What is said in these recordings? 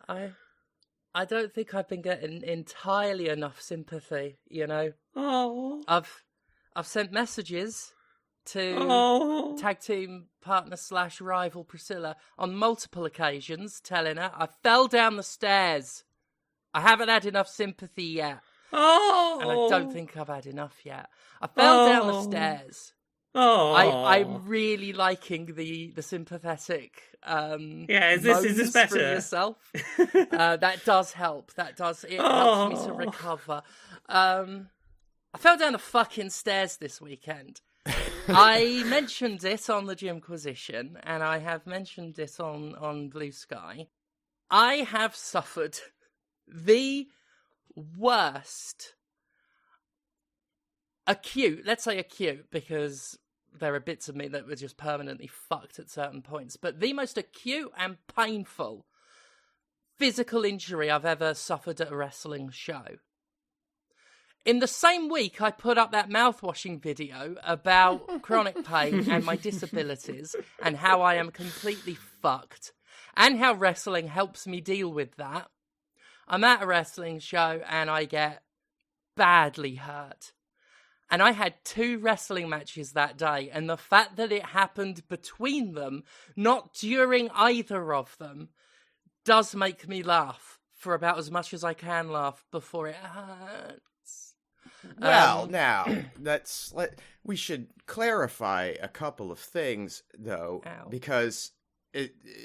I don't think I've been getting entirely enough sympathy, you know. Oh. I've sent messages to tag team partner / rival Priscilla on multiple occasions, telling her I fell down the stairs. I haven't had enough sympathy yet. Oh. And I don't think I've had enough yet. I fell down the stairs. Oh. I'm really liking the sympathetic is this better? For yourself. That does help. It helps me to recover. I fell down the fucking stairs this weekend. I mentioned it on the Jimquisition, and I have mentioned it on Blue Sky. I have suffered the worst let's say acute, because there are bits of me that were just permanently fucked at certain points, but the most acute and painful physical injury I've ever suffered at a wrestling show. In the same week, I put up that mouthwashing video about chronic pain and my disabilities and how I am completely fucked and how wrestling helps me deal with that. I'm at a wrestling show and I get badly hurt. And I had 2 wrestling matches that day, and the fact that it happened between them, not during either of them, does make me laugh for about as much as I can laugh before it hurts. Well, now, we should clarify a couple of things, though, because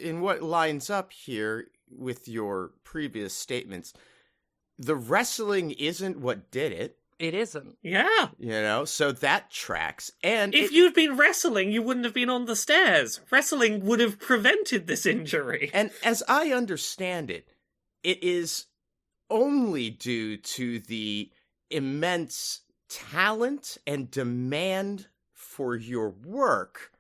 in what lines up here with your previous statements, the wrestling isn't what did it. It isn't. Yeah. You know, so that tracks. And if you'd been wrestling, you wouldn't have been on the stairs. Wrestling would have prevented this injury. And as I understand it, it is only due to the immense talent and demand for your work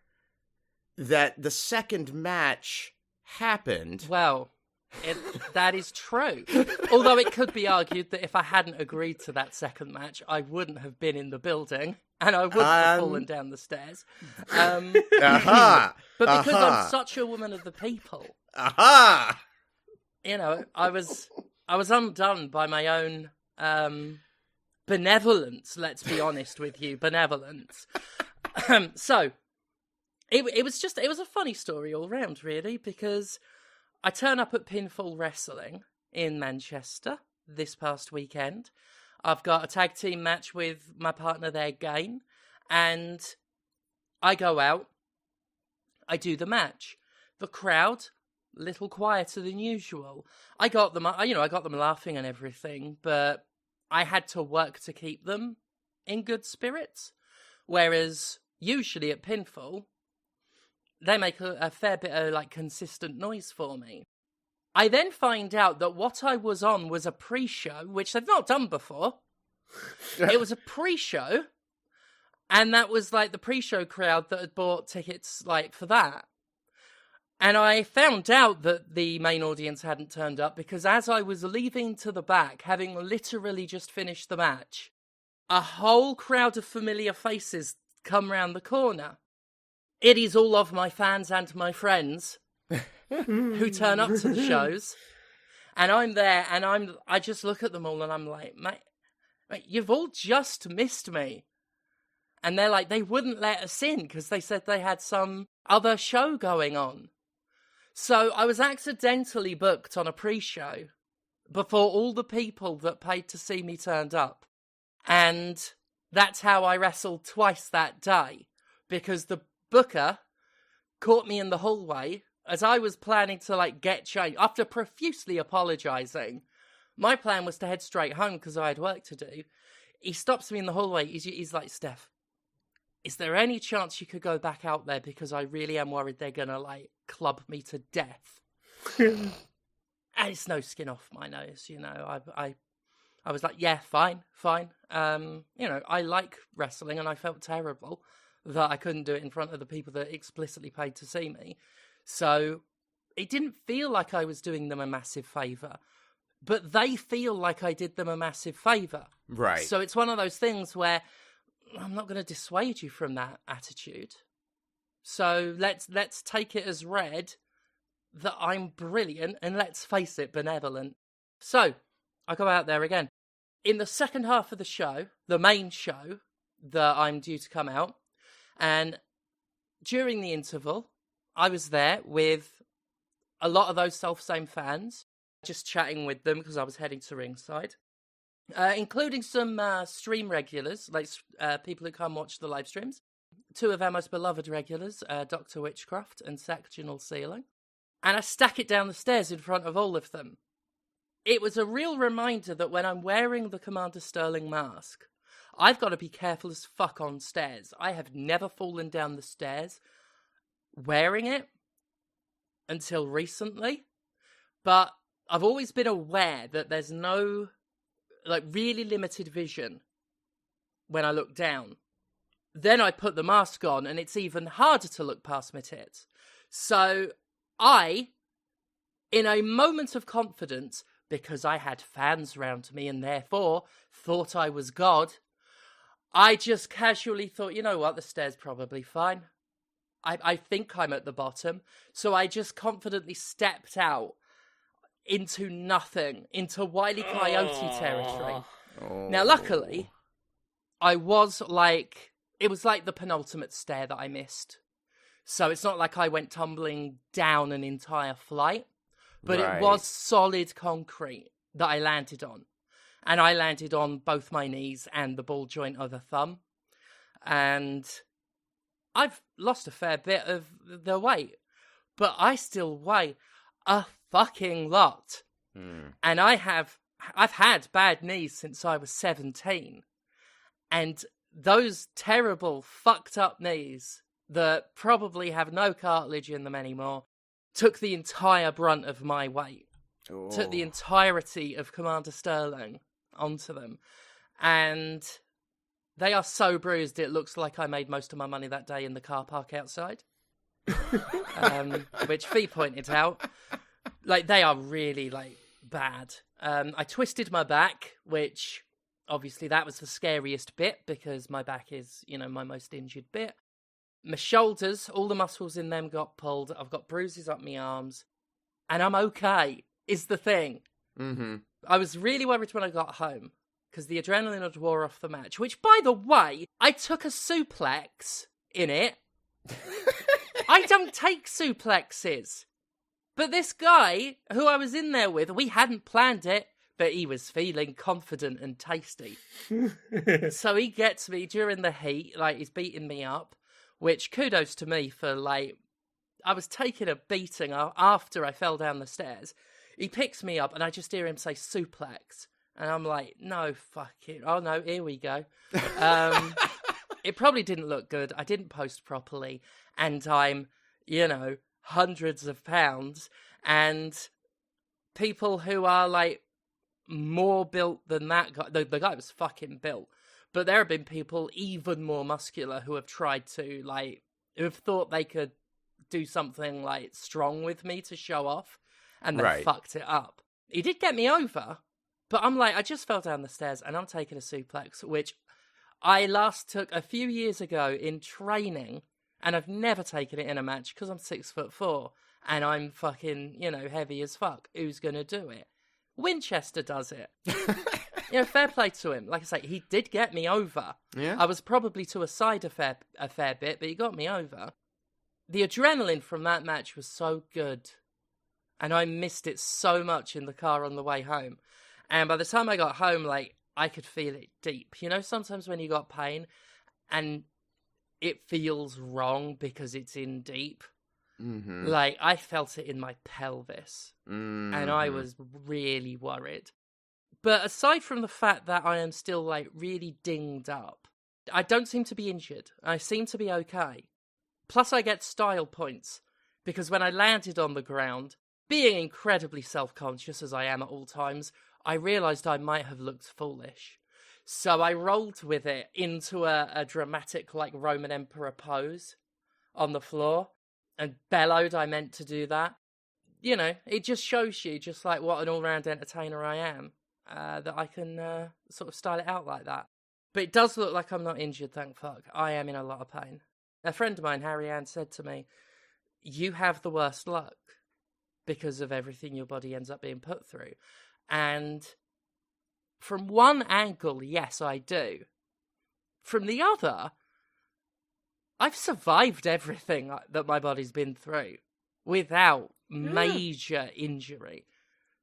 that the second match happened. Well, that is true. Although it could be argued that if I hadn't agreed to that second match, I wouldn't have been in the building and I wouldn't have fallen down the stairs. But because I'm such a woman of the people, you know, I was undone by my own benevolence. Let's be honest with you, benevolence. So it was a funny story all round, really, because I turn up at Pinfall Wrestling in Manchester this past weekend. I've got a tag team match with my partner there, Gain, and I go out, I do the match. The crowd, a little quieter than usual. I got them laughing and everything, but I had to work to keep them in good spirits. Whereas usually at Pinfall, they make a fair bit of consistent noise for me. I then find out that what I was on was a pre-show, which they've not done before. It was a pre-show, and that was the pre-show crowd that had bought tickets for that. And I found out that the main audience hadn't turned up because as I was leaving to the back, having literally just finished the match, a whole crowd of familiar faces come round the corner. It is all of my fans and my friends who turn up to the shows. And I'm there and I just look at them all and I'm like, mate, you've all just missed me. And they're like, they wouldn't let us in because they said they had some other show going on. So I was accidentally booked on a pre-show before all the people that paid to see me turned up. And that's how I wrestled twice that day, because the booker caught me in the hallway as I was planning to get changed. After profusely apologising, my plan was to head straight home because I had work to do. He stops me in the hallway. He's like, Steph, is there any chance you could go back out there because I really am worried they're going to club me to death? And it's no skin off my nose, you know. I was like, yeah, fine. You know, I like wrestling and I felt terrible that I couldn't do it in front of the people that explicitly paid to see me. So it didn't feel like I was doing them a massive favour, but they feel like I did them a massive favour. Right. So it's one of those things where I'm not going to dissuade you from that attitude. So let's take it as read that I'm brilliant and, let's face it, benevolent. So, I go out there again. In the second half of the show, the main show that I'm due to come out, and during the interval, I was there with a lot of those self-same fans, just chatting with them because I was heading to ringside, including some stream regulars, like people who come watch the live streams. Two of our most beloved regulars, Dr. Witchcraft and Sectional Ceiling. And I stack it down the stairs in front of all of them. It was a real reminder that when I'm wearing the Commander Sterling mask, I've got to be careful as fuck on stairs. I have never fallen down the stairs wearing it until recently, but I've always been aware that there's no, really limited vision when I look down. Then I put the mask on and it's even harder to look past my tits. So I, in a moment of confidence, because I had fans around me and therefore thought I was God, I just casually thought, you know what, the stairs probably fine. I think I'm at the bottom. So I just confidently stepped out into nothing, into Wile E. Coyote territory. Oh. Now, luckily, I was it was like the penultimate stair that I missed. So it's not like I went tumbling down an entire flight, but Right. It was solid concrete that I landed on. And I landed on both my knees and the ball joint of the thumb. And I've lost a fair bit of the weight, but I still weigh a fucking lot. And I've had bad knees since I was 17. And those terrible, fucked up knees that probably have no cartilage in them anymore took the entire brunt of my weight. Oh. Took the entirety of Commander Sterling onto them. And they are so bruised, it looks like I made most of my money that day in the car park outside. Which Fee pointed out. They are really, bad. I twisted my back, which, obviously, that was the scariest bit, because my back is, my most injured bit. My shoulders, all the muscles in them got pulled. I've got bruises up my arms. And I'm okay, is the thing. Mm-hmm. I was really worried when I got home, because the adrenaline had wore off the match, which, by the way, I took a suplex in it. I don't take suplexes. But this guy, who I was in there with, we hadn't planned it, but he was feeling confident and tasty. So he gets me during the heat, he's beating me up, which kudos to me for, I was taking a beating after I fell down the stairs. He picks me up and I just hear him say suplex. And I'm like, no, fuck it. Oh no, here we go. It probably didn't look good. I didn't post properly. And I'm, hundreds of pounds. And people who are, more built than that guy. The guy was fucking built. But there have been people even more muscular who have tried to, who have thought they could do something, strong with me to show off. And they fucked it up. He did get me over. But I'm I just fell down the stairs and I'm taking a suplex, which I last took a few years ago in training, and I've never taken it in a match because I'm 6'4" and I'm fucking, heavy as fuck. Who's going to do it? Winchester does it. Fair play to him. Like I say, he did get me over. Yeah. I was probably to a side a fair bit, but he got me over. The adrenaline from that match was so good, and I missed it so much in the car on the way home. And by the time I got home, I could feel it deep. Sometimes when you got pain and it feels wrong because it's in deep. Mm-hmm. I felt it in my pelvis. Mm-hmm. And I was really worried. But aside from the fact that I am still, really dinged up, I don't seem to be injured. I seem to be okay. Plus I get style points, because when I landed on the ground, being incredibly self-conscious as I am at all times, I realised I might have looked foolish. So I rolled with it into a dramatic, Roman Emperor pose on the floor, and bellowed I meant to do that. It just shows you just what an all-round entertainer I am, that I can sort of style it out like that. But it does look like I'm not injured, thank fuck. I am in a lot of pain. A friend of mine, Harry Ann, said to me, "You have the worst luck. because of everything your body ends up being put through. And from one angle, yes, I do. From the other, I've survived everything that my body's been through without major injury.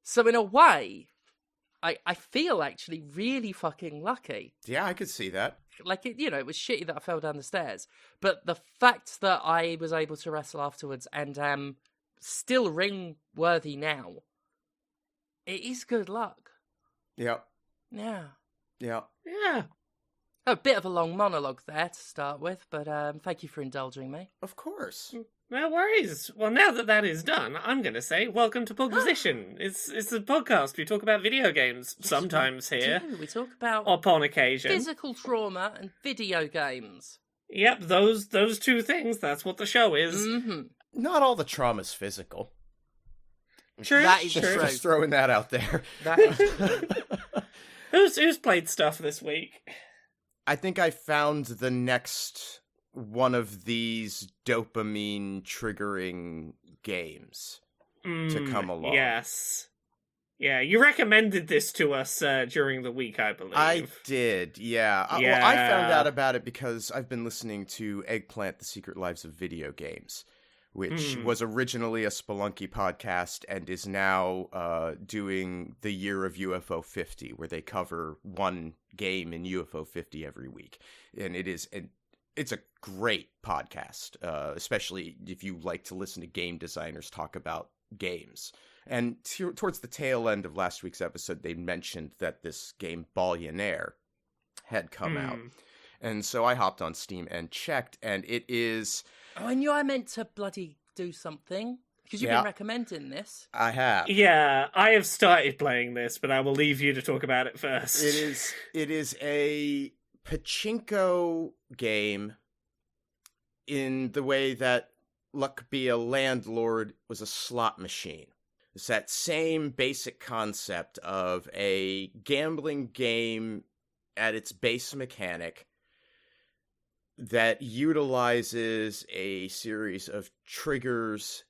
So in a way, I feel actually really fucking lucky. Yeah, I could see that. Like, it was shitty that I fell down the stairs. But the fact that I was able to wrestle afterwards and am still ring-worthy now, it is good luck. Yep. Yeah. Yep. Yeah. A bit of a long monologue there to start with, but thank you for indulging me. Of course. No worries. Well, now that is done, I'm going to say welcome to Podquisition. It's a podcast. We talk about video games sometimes here. We talk about upon occasion. Physical trauma and video games. Yep, those two things. That's what the show is. Mm-hmm. Not all the trauma's physical. True. That is true. true. Just throwing that out there. That is Who's played stuff this week? I think I found the next one of these dopamine triggering games to come along. Yes. Yeah, you recommended this to us during the week, I believe. I did, yeah. Well, I found out about it because I've been listening to Eggplant, The Secret Lives of Video Games, which was originally a Spelunky podcast and is now doing the Year of UFO 50, where they cover one game in UFO 50 every week. And it's a great podcast, especially if you like to listen to game designers talk about games. And towards the tail end of last week's episode, they mentioned that this game, Ballionaire, had come out. And so I hopped on Steam and checked, and it is... Oh, I knew I meant to bloody do something, because you've been recommending this. I have. Yeah, I have started playing this, but I will leave you to talk about it first. It is a pachinko game in the way that Luck Be a Landlord was a slot machine. It's that same basic concept of a gambling game at its base mechanic that utilizes a series of triggers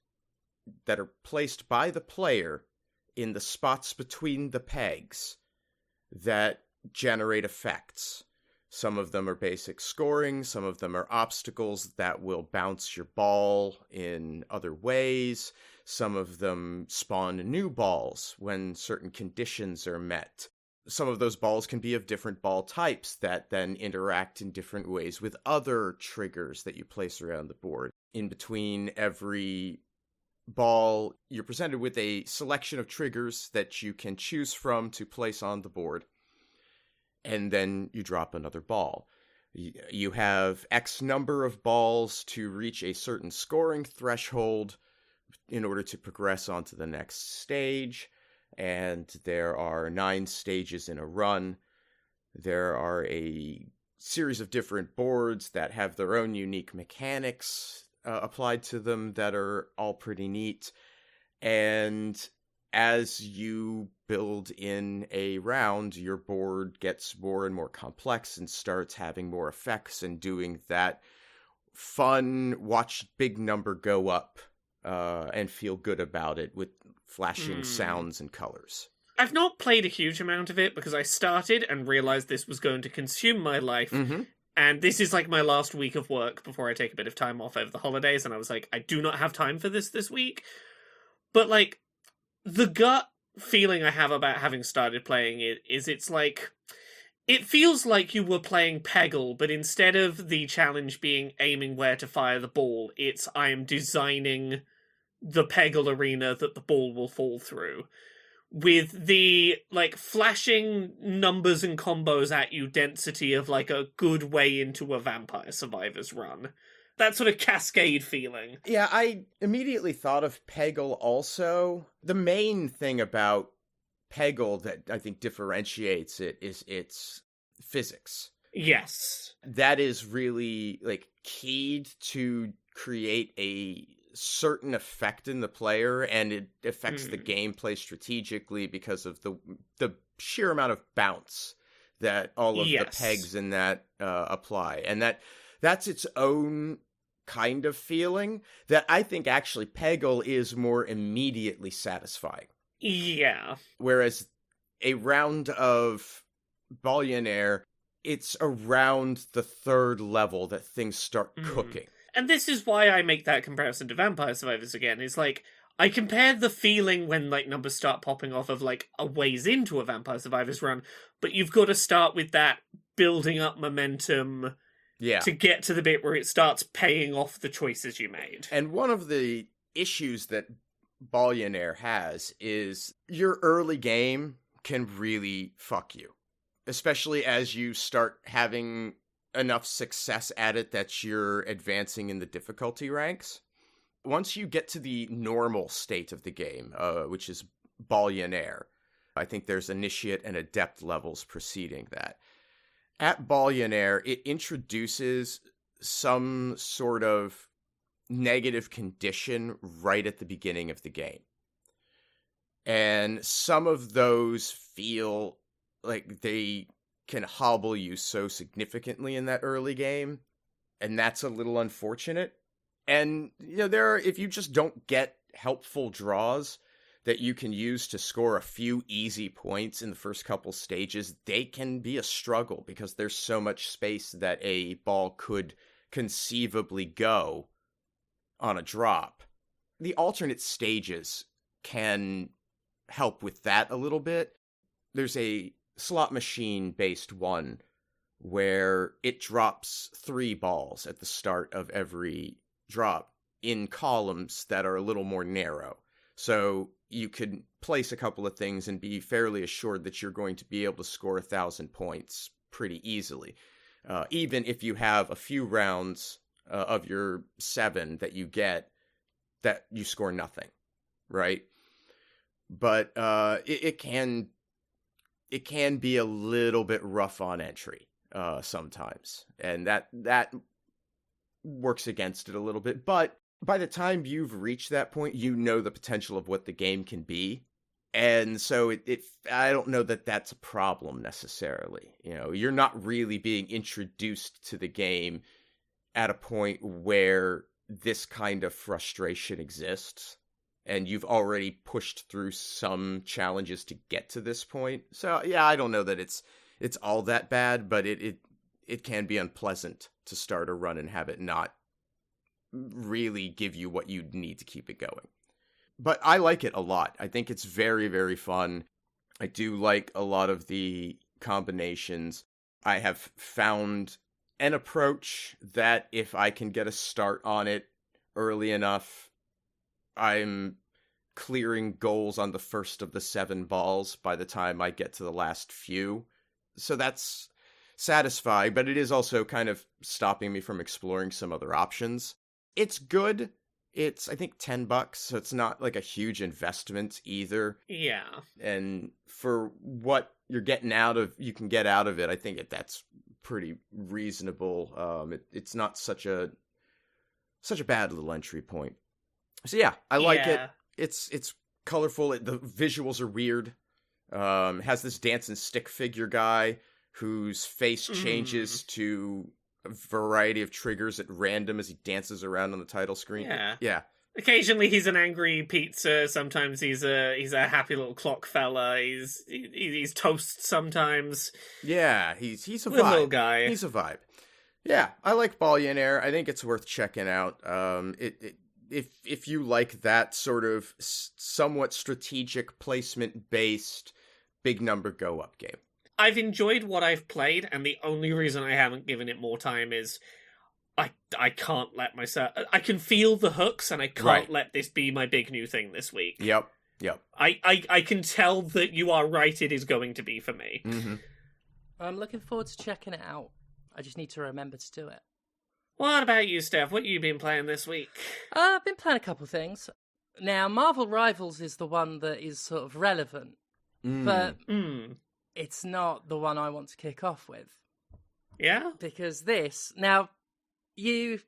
that are placed by the player in the spots between the pegs that generate effects. Some of them are basic scoring, some of them are obstacles that will bounce your ball in other ways, some of them spawn new balls when certain conditions are met. Some of those balls can be of different ball types that then interact in different ways with other triggers that you place around the board. In between every ball, you're presented with a selection of triggers that you can choose from to place on the board, and then you drop another ball. You have X number of balls to reach a certain scoring threshold in order to progress onto the next stage. And there are 9 stages in a run. There are a series of different boards that have their own unique mechanics applied to them that are all pretty neat. And as you build in a round, your board gets more and more complex and starts having more effects and doing that fun watch big number go up and feel good about it with flashing sounds and colors. I've not played a huge amount of it because I started and realized this was going to consume my life. And this is like my last week of work before I take a bit of time off over the holidays. And I was like, I do not have time for this week. But like, the gut feeling I have about having started playing it is it's like, it feels like you were playing Peggle, but instead of the challenge being aiming where to fire the ball, it's I am designing the Peggle arena that the ball will fall through. With the, like, flashing numbers and combos at you density of, like, a good way into a Vampire Survivors run. That sort of cascade feeling. Yeah, I immediately thought of Peggle also. The main thing about Peggle that I think differentiates it is its physics. Yes. That is really, like, keyed to create a certain effect in the player, and it affects the gameplay strategically because of the sheer amount of bounce that all of the pegs in that apply. And that's its own kind of feeling that I think actually Peggle is more immediately satisfying. Yeah. Whereas a round of Ballionaire, it's around the third level that things start cooking. And this is why I make that comparison to Vampire Survivors again. It's like, I compare the feeling when, like, numbers start popping off of, like, a ways into a Vampire Survivors run, but you've got to start with that building up momentum to get to the bit where it starts paying off the choices you made. And one of the issues that Ballionaire has is your early game can really fuck you, especially as you start having enough success at it that you're advancing in the difficulty ranks. Once you get to the normal state of the game, which is Ballionaire, I think there's Initiate and Adept levels preceding that. At Ballionaire, it introduces some sort of negative condition right at the beginning of the game. And some of those feel like they can hobble you so significantly in that early game, and that's a little unfortunate. And, you know, if you just don't get helpful draws that you can use to score a few easy points in the first couple stages, they can be a struggle because there's so much space that a ball could conceivably go on a drop. The alternate stages can help with that a little bit. There's a slot machine based one where it drops 3 balls at the start of every drop in columns that are a little more narrow. So you could place a couple of things and be fairly assured that you're going to be able to score 1,000 points pretty easily. Even if you have a few rounds of your 7 that you get that you score nothing, right? But it can be a little bit rough on entry sometimes, and that works against it a little bit. But by the time you've reached that point, you know the potential of what the game can be, and so I don't know that that's a problem necessarily. You know, you're not really being introduced to the game at a point where this kind of frustration exists, and you've already pushed through some challenges to get to this point. So yeah, I don't know that it's all that bad, but it can be unpleasant to start a run and have it not really give you what you need to keep it going. But I like it a lot. I think it's very, very fun. I do like a lot of the combinations. I have found an approach that if I can get a start on it early enough, I'm clearing goals on the first of the 7 balls by the time I get to the last few. So that's satisfying, but it is also kind of stopping me from exploring some other options. It's good. It's, I think, $10, so it's not like a huge investment either. Yeah. And for what you can get out of it, I think that's pretty reasonable. It's not such a bad little entry point. So yeah, I like it. It's colorful. The visuals are weird. It has this dancing stick figure guy whose face changes to a variety of triggers at random as he dances around on the title screen. Yeah. Occasionally he's an angry pizza. Sometimes he's a happy little clock fella. He's toast sometimes. Yeah, he's a vibe. Little guy. He's a vibe. Yeah, I like Ballionaire. I think it's worth checking out. If you like that sort of somewhat strategic placement based big number go up game. I've enjoyed what I've played, and the only reason I haven't given it more time is I can't let myself... I can feel the hooks, and I can't let this be my big new thing this week. Yep. I can tell that you are right, it is going to be for me. Mm-hmm. I'm looking forward to checking it out. I just need to remember to do it. What about you, Steph? What have you been playing this week? I've been playing a couple things. Now, Marvel Rivals is the one that is sort of relevant, but it's not the one I want to kick off with. Yeah? Because this... Now, you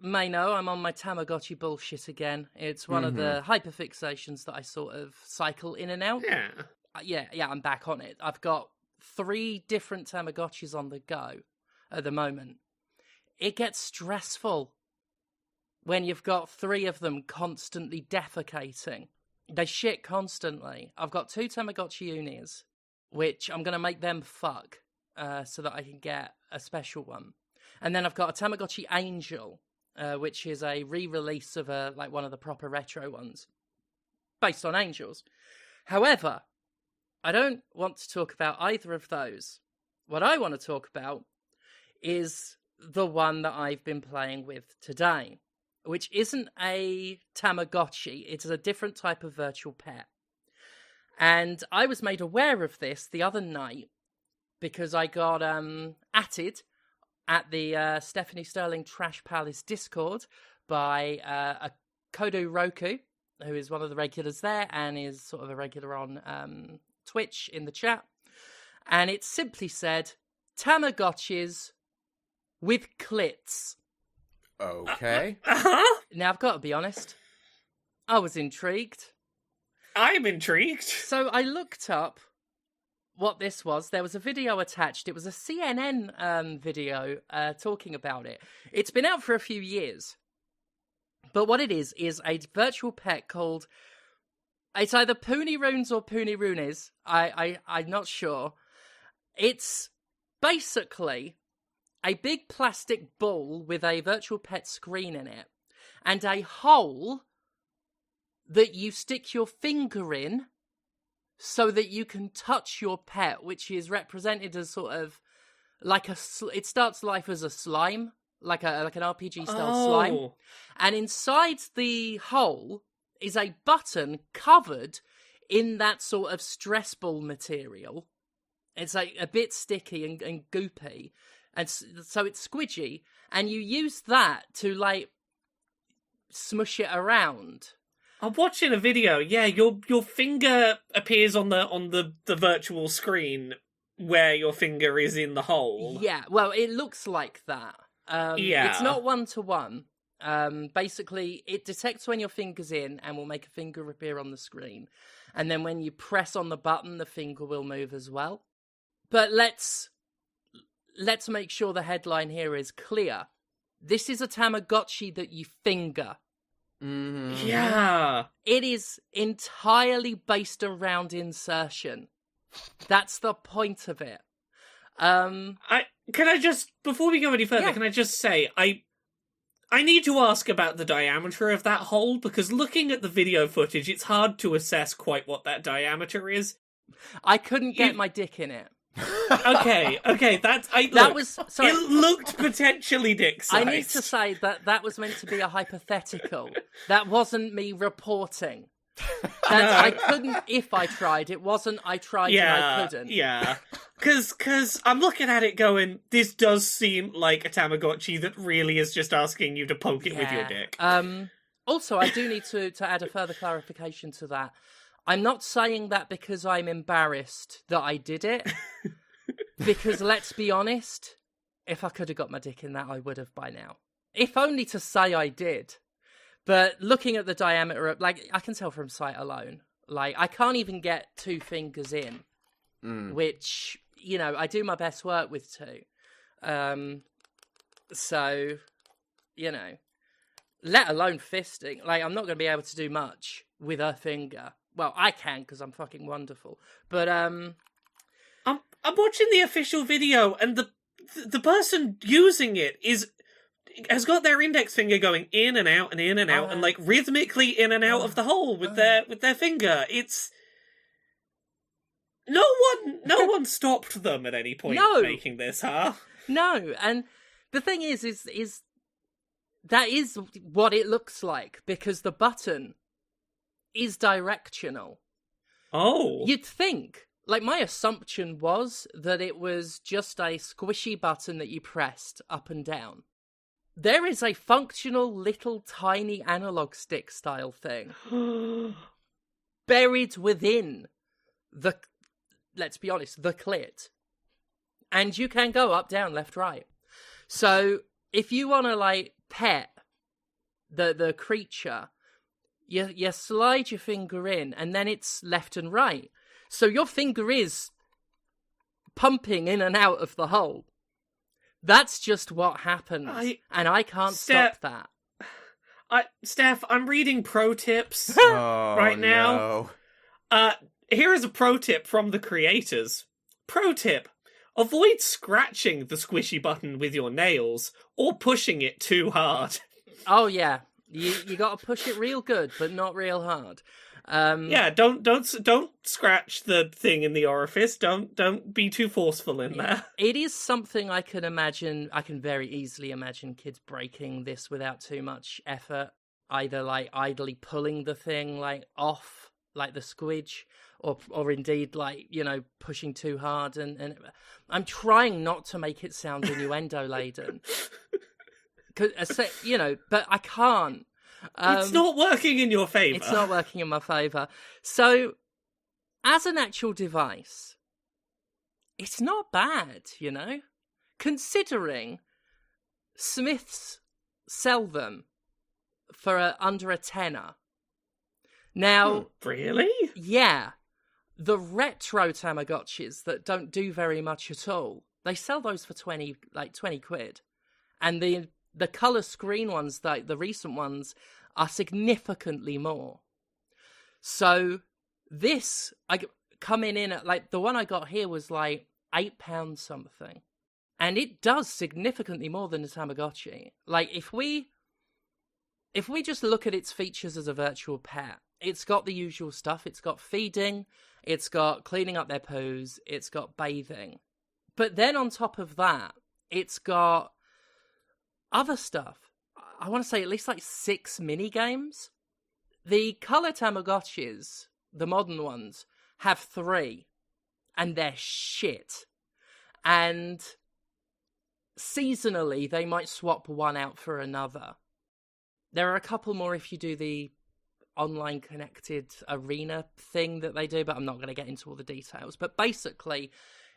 may know I'm on my Tamagotchi bullshit again. It's one of the hyperfixations that I sort of cycle in and out. Yeah. Yeah, I'm back on it. I've got 3 different Tamagotchis on the go at the moment. It gets stressful when you've got 3 of them constantly defecating. They shit constantly. I've got 2 Tamagotchi unis, which I'm going to make them fuck so that I can get a special one. And then I've got a Tamagotchi Angel, which is a re-release of one of the proper retro ones, based on angels. However, I don't want to talk about either of those. What I want to talk about is the one that I've been playing with today, which isn't a Tamagotchi. It's a different type of virtual pet. And I was made aware of this the other night because I got atted at the Stephanie Sterling Trash Palace Discord by a Kodo Roku, who is one of the regulars there and is sort of a regular on Twitch in the chat. And it simply said, Tamagotchis with clits. Okay. Now, I've got to be honest. I was intrigued. I'm intrigued. So I looked up what this was. There was a video attached. It was a CNN video talking about it. It's been out for a few years. But what it is a virtual pet called... It's either Punirunes or Punirunes. I'm not sure. It's basically a big plastic ball with a virtual pet screen in it and a hole that you stick your finger in so that you can touch your pet, which is represented as sort of like it starts life as a slime, like an RPG style slime. And inside the hole is a button covered in that sort of stress ball material. It's like a bit sticky and goopy. And so it's squidgy. And you use that to, like, smush it around. I'm watching a video. Yeah, your finger appears on the virtual screen where your finger is in the hole. Yeah, well, it looks like that. It's not one-to-one. Basically, it detects when your finger's in and will make a finger appear on the screen. And then when you press on the button, the finger will move as well. But let's make sure the headline here is clear. This is a Tamagotchi that you finger. Mm-hmm. Yeah. It is entirely based around insertion. That's the point of it. Can I just, before we go any further, Can I just say, I need to ask about the diameter of that hole, because looking at the video footage, it's hard to assess quite what that diameter is. I couldn't get my dick in it. Okay, it looked potentially dick-sized. I need to say that was meant to be a hypothetical. That wasn't me reporting. I couldn't if I tried. It wasn't I tried and I couldn't. Yeah, because I'm looking at it going, this does seem like a Tamagotchi that really is just asking you to poke it with your dick. Also, I do need to add a further clarification to that. I'm not saying that because I'm embarrassed that I did it. Because let's be honest, if I could have got my dick in that, I would have by now. If only to say I did. But looking at the diameter, like, I can tell from sight alone. Like, I can't even get 2 fingers in. Which, you know, I do my best work with 2. So, you know, let alone fisting. Like, I'm not going to be able to do much with a finger. Well, I can, because I'm fucking wonderful. But, I'm watching the official video, and the person using it has got their index finger going in and out and in and out, and like rhythmically in and out of the hole with their finger. It's no one stopped them at any point making this, huh? No, and the thing is that is what it looks like, because the button is directional. Oh. You'd think. Like, my assumption was that it was just a squishy button that you pressed up and down. There is a functional little tiny analog stick style thing buried within let's be honest, the clit. And you can go up, down, left, right. So if you want to, like, pet the creature, you slide your finger in, and then it's left and right. So your finger is pumping in and out of the hole. That's just what happens, and I can't stop that. Steph, I'm reading pro tips Oh, right now. no. Here is a pro tip from the creators. Pro tip: avoid scratching the squishy button with your nails or pushing it too hard. Oh yeah, you got to push it real good, but not real hard. Yeah, don't scratch the thing in the orifice. Don't be too forceful in there. It is something I can imagine. I can very easily imagine kids breaking this without too much effort. Either like idly pulling the thing like off, like the squidge, or indeed like, you know, pushing too hard. And I'm trying not to make it sound innuendo laden, you know, but I can't. It's not working in your favour. It's not working in my favour. So, as an actual device, it's not bad, you know? Considering Smiths sell them for under a tenner. Now... Really? Yeah. The retro Tamagotchis that don't do very much at all, they sell those for 20 quid. And the colour screen ones, the recent ones, are significantly more. So this, coming in at, like, the one I got here was like £8 something. And it does significantly more than a Tamagotchi. Like, if we just look at its features as a virtual pet, it's got the usual stuff. It's got feeding, it's got cleaning up their poos, it's got bathing. But then on top of that, it's got other stuff. I want to say at least like 6 mini games. The colour Tamagotchis, the modern ones, have 3, and they're shit. And seasonally, they might swap one out for another. There are a couple more if you do the online connected arena thing that they do, but I'm not going to get into all the details. But basically,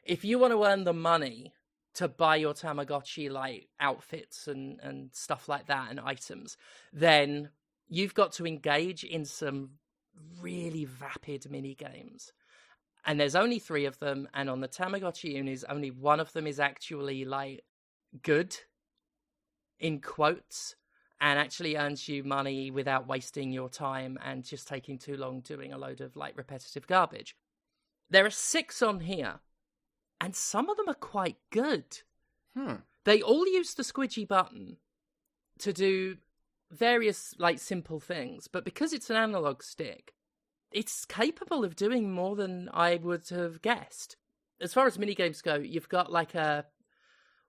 if you want to earn the money to buy your Tamagotchi, like, outfits and stuff like that, and items, then you've got to engage in some really vapid mini-games. And there's only 3 of them, and on the Tamagotchi Unis, only one of them is actually, like, good, in quotes, and actually earns you money without wasting your time and just taking too long doing a load of, like, repetitive garbage. There are 6 on here, and some of them are quite good. They all use the squidgy button to do various, like, simple things, but because it's an analog stick, it's capable of doing more than I would have guessed. As far as minigames go, you've got, like,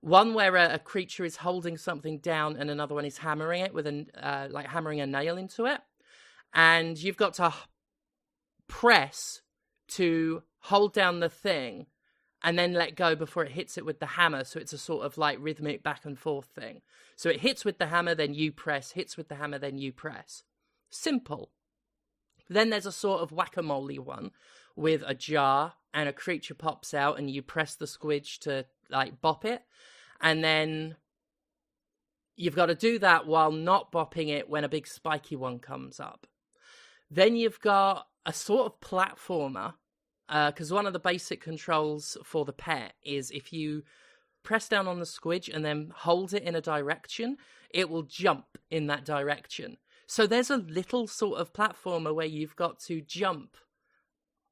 one where a creature is holding something down and another one is hammering it with hammering a nail into it. And you've got to press to hold down the thing and then let go before it hits it with the hammer. So it's a sort of like rhythmic back and forth thing. So it hits with the hammer, then you press, hits with the hammer, then you press. Simple. Then there's a sort of whack-a-mole one with a jar and a creature pops out and you press the squidge to, like, bop it. And then you've got to do that while not bopping it when a big spiky one comes up. Then you've got a sort of platformer, because one of the basic controls for the pet is if you press down on the squidge and then hold it in a direction, it will jump in that direction. So there's a little sort of platformer where you've got to jump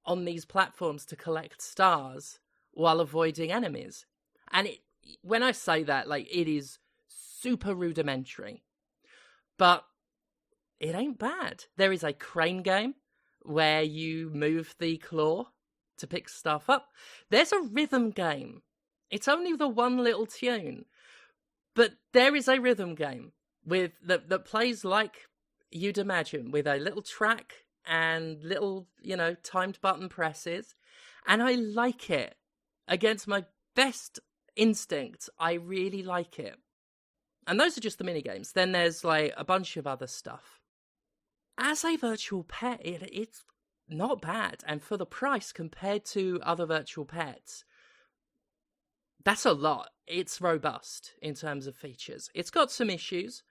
on these platforms to collect stars while avoiding enemies. And when I say that, like, it is super rudimentary, but it ain't bad. There is a crane game where you move the claw to pick stuff up. There's a rhythm game. It's only the one little tune, but there is a rhythm game with that plays like you'd imagine, with a little track and little, you know, timed button presses, and I like it. Against my best instincts, I really like it. And those are just the minigames. Then there's, like, a bunch of other stuff. As a virtual pet, it's not bad. And for the price compared to other virtual pets, that's a lot. It's robust in terms of features. It's got some issues.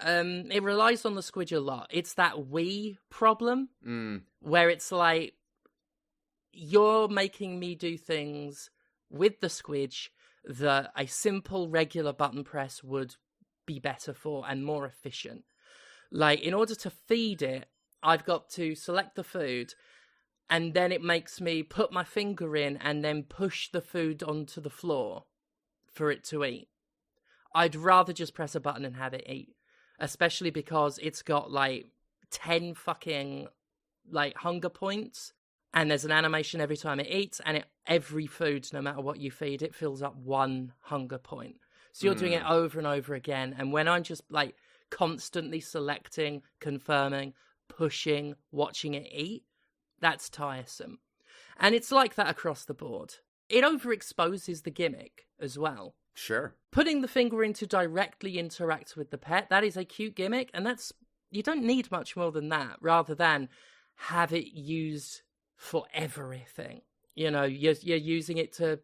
It relies on the squidge a lot. It's that Wii problem where it's like, you're making me do things with the squidge that a simple regular button press would be better for and more efficient. Like, in order to feed it, I've got to select the food, and then it makes me put my finger in and then push the food onto the floor for it to eat. I'd rather just press a button and have it eat, especially because it's got, like, 10 fucking, like, hunger points, and there's an animation every time it eats, and every food, no matter what you feed it, fills up 1 hunger point. So you're doing it over and over again, and when I'm just, like, constantly selecting, confirming, pushing, watching it eat, that's tiresome. And it's like that across the board. It overexposes the gimmick as well. Sure. Putting the finger in to directly interact with the pet, that is a cute gimmick, and you don't need much more than that, rather than have it used for everything. You know, you're using it to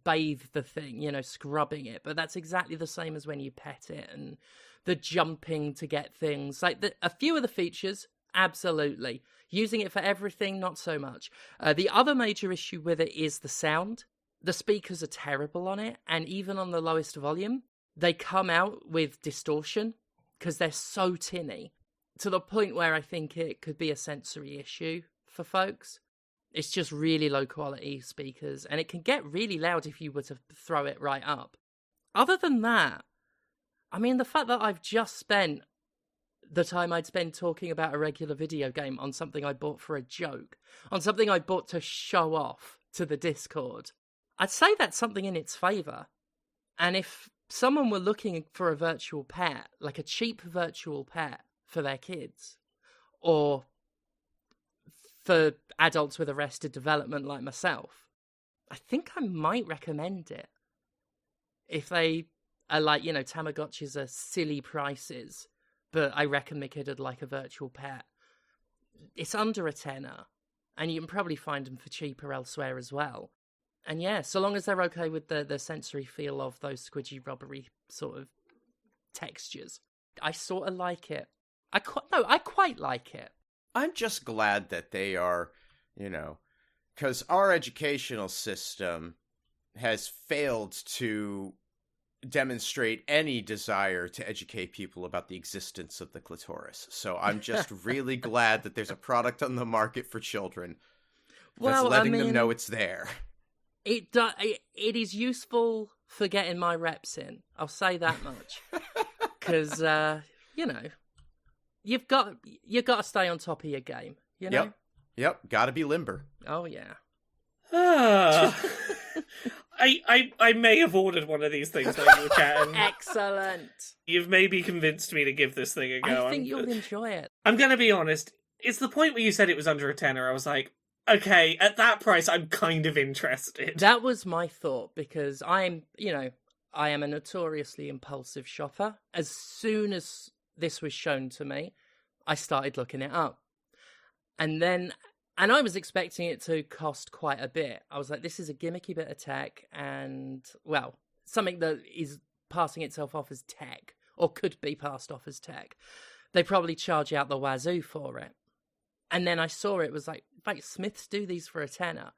bathe the thing, you know, scrubbing it, but that's exactly the same as when you pet it, and the jumping to get things. Like, a few of the features, absolutely. Using it for everything, not so much. The other major issue with it is the sound. The speakers are terrible on it, and even on the lowest volume, they come out with distortion because they're so tinny, to the point where I think it could be a sensory issue for folks. It's just really low quality speakers, and it can get really loud if you were to throw it right up. Other than that, I mean, the fact that I've just spent the time I'd spend talking about a regular video game on something I bought for a joke, on something I bought to show off to the Discord, I'd say that's something in its favour. And if someone were looking for a virtual pet, like a cheap virtual pet for their kids, or for adults with arrested development like myself, I think I might recommend it. If they are like, you know, Tamagotchis are silly prices, but I reckon my kid would like a virtual pet. It's under a tenner, and you can probably find them for cheaper elsewhere as well. And yeah, so long as they're okay with the sensory feel of those squidgy rubbery sort of textures, I sort of like it. I quite like it. I'm just glad that they are, you know, because our educational system has failed to demonstrate any desire to educate people about the existence of the clitoris. So I'm just really glad that there's a product on the market for children that's letting them know it's there. It is useful for getting my reps in. I'll say that much. Because, you know, you've got to stay on top of your game, you know? Yep. Gotta be limber. Oh, yeah. I may have ordered one of these things while you were chatting. Excellent. You've maybe convinced me to give this thing a go. I think you'll enjoy it. I'm going to be honest. It's the point where you said it was under a tenner. I was like, okay, at that price, I'm kind of interested. That was my thought, because I am a notoriously impulsive shopper. As soon as this was shown to me, I started looking it up. And I was expecting it to cost quite a bit. I was like, this is a gimmicky bit of tech, and, well, something that is passing itself off as tech, or could be passed off as tech. They probably charge out the wazoo for it. And then I saw it was like, wait, Smiths do these for a tenner.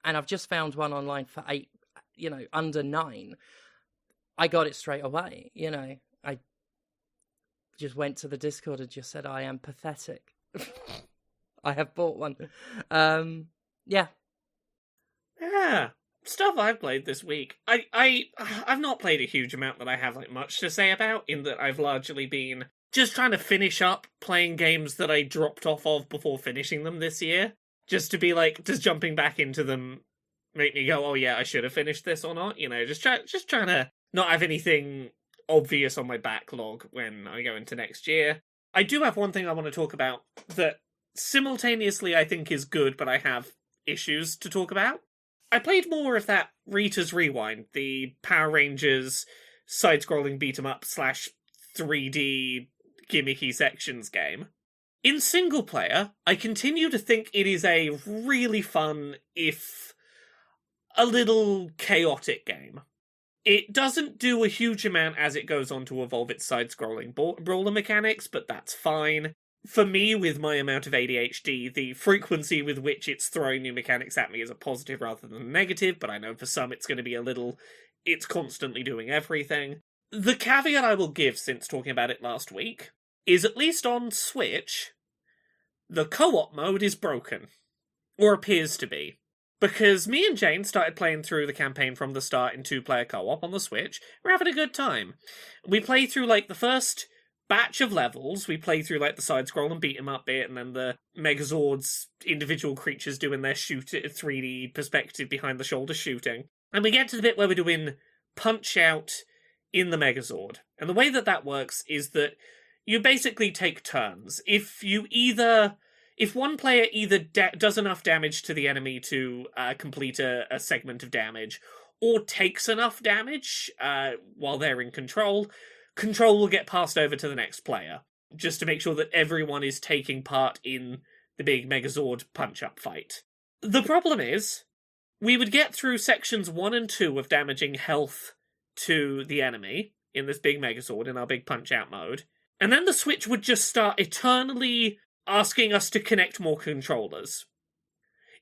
And I've just found one online for $8, under $9. I got it straight away, I just went to the Discord and just said, I am pathetic. I have bought one. Yeah. Yeah. Stuff I've played this week. I've not played a huge amount that I have like much to say about, in that I've largely been just trying to finish up playing games that I dropped off of before finishing them this year. Just to be like, just jumping back into them make me go, oh yeah, I should have finished this or not. Just trying to not have anything obvious on my backlog when I go into next year. I do have one thing I want to talk about that simultaneously I think is good, but I have issues to talk about. I played more of that Rita's Rewind, the Power Rangers side-scrolling beat-em-up / 3D gimmicky sections game. In single player, I continue to think it is a really fun, if a little chaotic game. It doesn't do a huge amount as it goes on to evolve its side-scrolling brawler mechanics, but that's fine. For me, with my amount of ADHD, the frequency with which it's throwing new mechanics at me is a positive rather than a negative, but I know for some it's going to be a little, it's constantly doing everything. The caveat I will give since talking about it last week is, at least on Switch, the co-op mode is broken. Or appears to be. Because me and Jane started playing through the campaign from the start in 2-player co-op on the Switch. We're having a good time. We play through, like, the first batch of levels. We play through, like, the side-scroll and beat-em-up bit, and then the Megazords, individual creatures doing their 3D perspective behind-the-shoulder shooting. And we get to the bit where we're doing Punch-Out in the Megazord. And the way that works is that you basically take turns. If one player either does enough damage to the enemy to complete a segment of damage, or takes enough damage while they're in control will get passed over to the next player, just to make sure that everyone is taking part in the big Megazord punch-up fight. The problem is, we would get through sections 1 and 2 of damaging health to the enemy in this big Megazord, in our big punch-out mode, and then the Switch would just start eternally asking us to connect more controllers.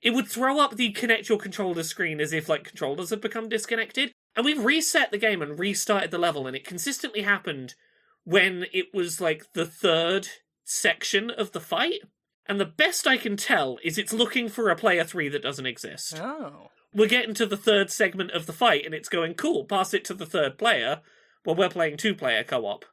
It would throw up the connect your controllers screen as if, like, controllers had become disconnected, and we've reset the game and restarted the level, and it consistently happened when it was, like, the third section of the fight. And the best I can tell is it's looking for a player 3 that doesn't exist. Oh. We're getting to the third segment of the fight, and it's going, cool, pass it to the third player. Well, we're playing 2-player co-op.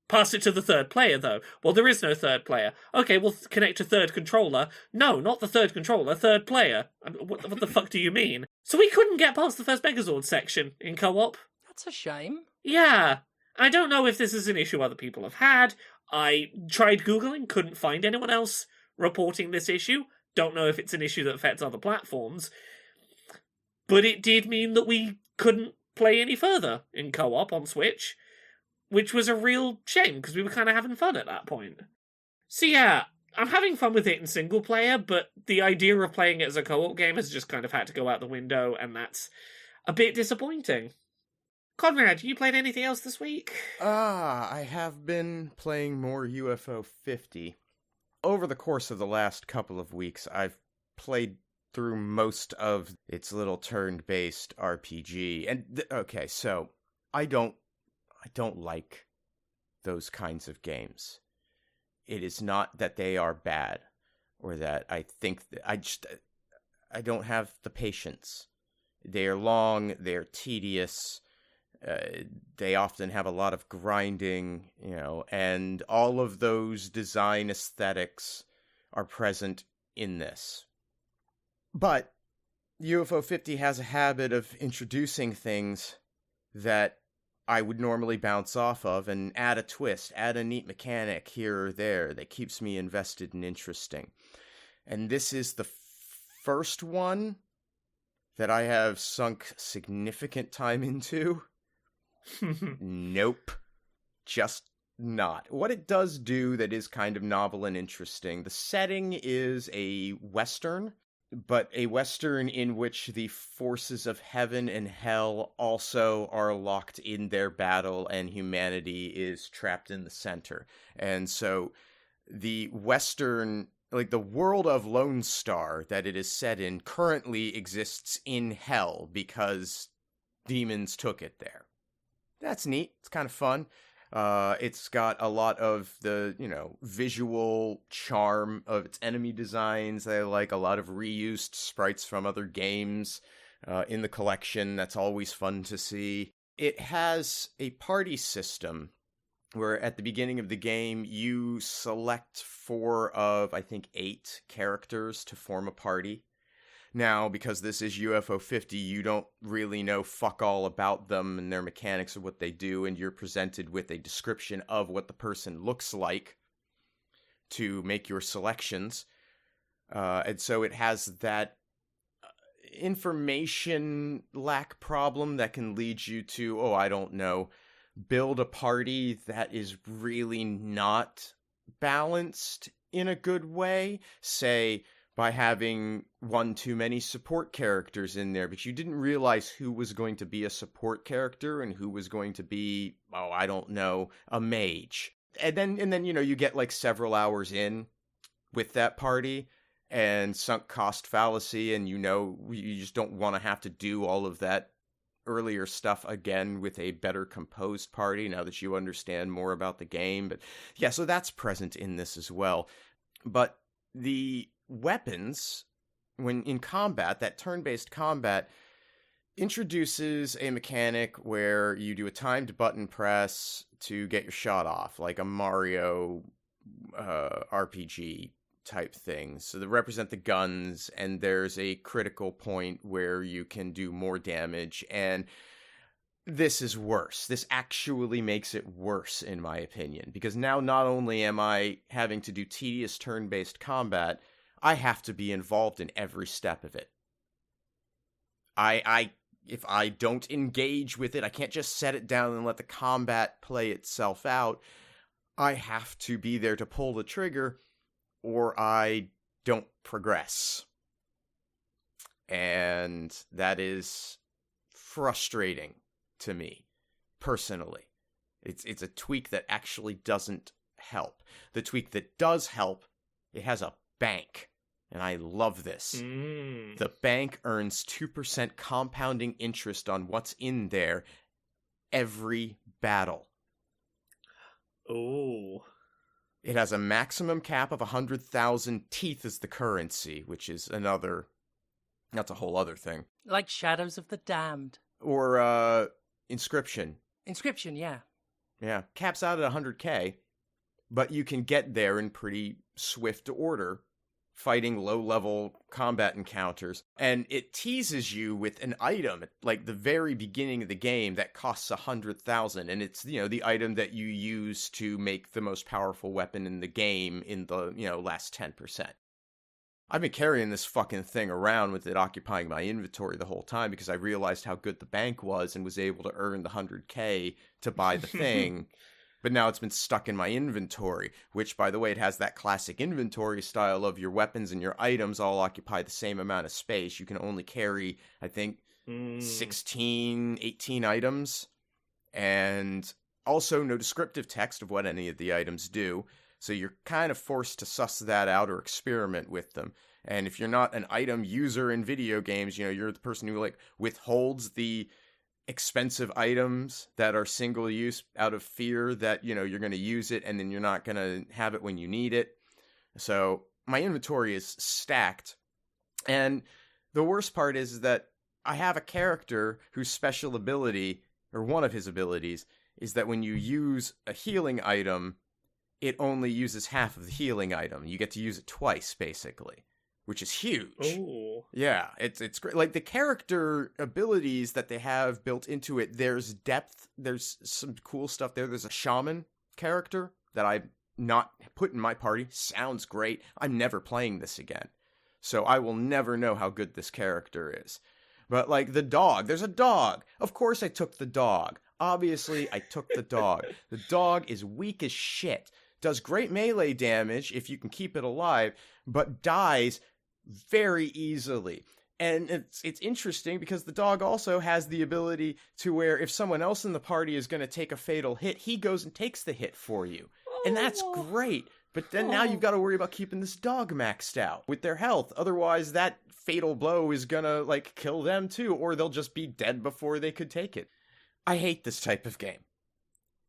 Pass it to the third player, though. Well, there is no third player. Okay, we'll connect to third controller. No, not the third controller, third player. What the fuck do you mean? So we couldn't get past the first Megazord section in co-op. That's a shame. Yeah. I don't know if this is an issue other people have had. I tried Googling, couldn't find anyone else reporting this issue. Don't know if it's an issue that affects other platforms. But it did mean that we couldn't play any further in co-op on Switch, which was a real shame, because we were kind of having fun at that point. So yeah, I'm having fun with it in single player, but the idea of playing it as a co-op game has just kind of had to go out the window, and that's a bit disappointing. Conrad, you played anything else this week? I have been playing more UFO 50. Over the course of the last couple of weeks, I've played through most of its little turn-based RPG. And, okay, so, I don't like those kinds of games. It is not that they are bad, or that I think I don't have the patience. They are long, they're tedious, they often have a lot of grinding, and all of those design aesthetics are present in this. But UFO 50 has a habit of introducing things that I would normally bounce off of and add a twist, add a neat mechanic here or there that keeps me invested and interesting. And this is the first one that I have sunk significant time into. Nope. Just not. What it does do that is kind of novel and interesting, the setting is a Western, but a Western in which the forces of heaven and hell also are locked in their battle and humanity is trapped in the center. And so the Western, like the world of Lone Star that it is set in, currently exists in hell because demons took it there. That's neat. It's kind of fun. It's got a lot of the, visual charm of its enemy designs. They like a lot of reused sprites from other games in the collection. That's always fun to see. It has a party system where at the beginning of the game, you select 4 of, I think, 8 characters to form a party. Now, because this is UFO 50, you don't really know fuck all about them and their mechanics or what they do, and you're presented with a description of what the person looks like to make your selections. And so it has that information lack problem that can lead you to, build a party that is really not balanced in a good way. Say, by having one too many support characters in there, but you didn't realize who was going to be a support character and who was going to be, a mage. And then you get like several hours in with that party and sunk cost fallacy, and you just don't want to have to do all of that earlier stuff again with a better composed party now that you understand more about the game. But yeah, so that's present in this as well. But the weapons, when in combat, that turn-based combat introduces a mechanic where you do a timed button press to get your shot off, like a Mario RPG type thing. So they represent the guns, and there's a critical point where you can do more damage, and this is worse. This actually makes it worse, in my opinion, because now not only am I having to do tedious turn-based combat, I have to be involved in every step of it. If I don't engage with it, I can't just set it down and let the combat play itself out. I have to be there to pull the trigger, or I don't progress. And that is frustrating to me, personally. It's a tweak that actually doesn't help. The tweak that does help, it has a bank. And I love this. The bank earns 2% compounding interest on what's in there every battle. Oh. It has a maximum cap of 100,000 teeth as the currency, which is that's a whole other thing. Like Shadows of the Damned. Or, Inscription. Inscription, yeah. Yeah, caps out at 100k, but you can get there in pretty swift order, fighting low-level combat encounters, and it teases you with an item at, like, the very beginning of the game that costs 100,000, and it's, the item that you use to make the most powerful weapon in the game in the, last 10%. I've been carrying this fucking thing around with it occupying my inventory the whole time because I realized how good the bank was and was able to earn the 100k to buy the thing. But now it's been stuck in my inventory, which, by the way, it has that classic inventory style of your weapons and your items all occupy the same amount of space. You can only carry, I think, 16, 18 items. And also no descriptive text of what any of the items do. So you're kind of forced to suss that out or experiment with them. And if you're not an item user in video games, you're the person who, withholds the expensive items that are single use out of fear that, you're going to use it and then you're not going to have it when you need it. So my inventory is stacked. And the worst part is that I have a character whose special ability, or one of his abilities, is that when you use a healing item, it only uses half of the healing item. You get to use it twice, basically, which is huge. Oh. Yeah, it's great. Like, the character abilities that they have built into it, there's depth, there's some cool stuff there. There's a shaman character that I've not put in my party. Sounds great. I'm never playing this again, so I will never know how good this character is. But, the dog, there's a dog. Of course I took the dog. Obviously, I took the dog. The dog is weak as shit. Does great melee damage if you can keep it alive, but dies very easily. And it's interesting because the dog also has the ability to where if someone else in the party is going to take a fatal hit, he goes and takes the hit for you. And that's great. But then now you've got to worry about keeping this dog maxed out with their health. Otherwise, that fatal blow is going to, kill them too, or they'll just be dead before they could take it. I hate this type of game.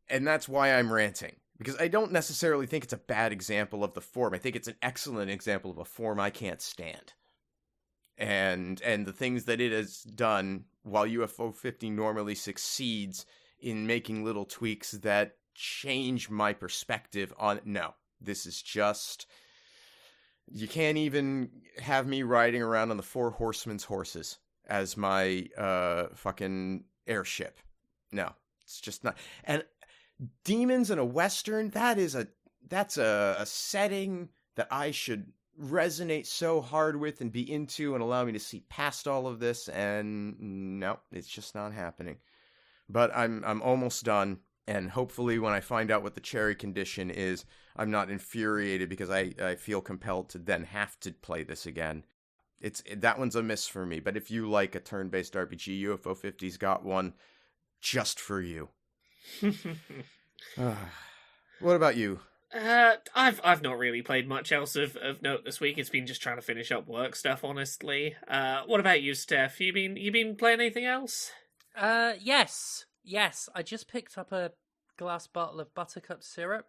And that's why I'm ranting. Because I don't necessarily think it's a bad example of the form. I think it's an excellent example of a form I can't stand. And the things that it has done, while UFO 50 normally succeeds in making little tweaks that change my perspective on it. No, this is just... You can't even have me riding around on the Four Horsemen's horses as my fucking airship. No, it's just not... And... Demons in a Western, that's a setting that I should resonate so hard with and be into and allow me to see past all of this, and no, it's just not happening. But I'm almost done, and hopefully when I find out what the cherry condition is, I'm not infuriated because I feel compelled to then have to play this again. That one's a miss for me, but if you like a turn-based RPG, UFO 50's got one just for you. What about you? I've not really played much else of note this week. It's been just trying to finish up work stuff, honestly. What about you, Steph? You been playing anything else? Yes. I just picked up a glass bottle of buttercup syrup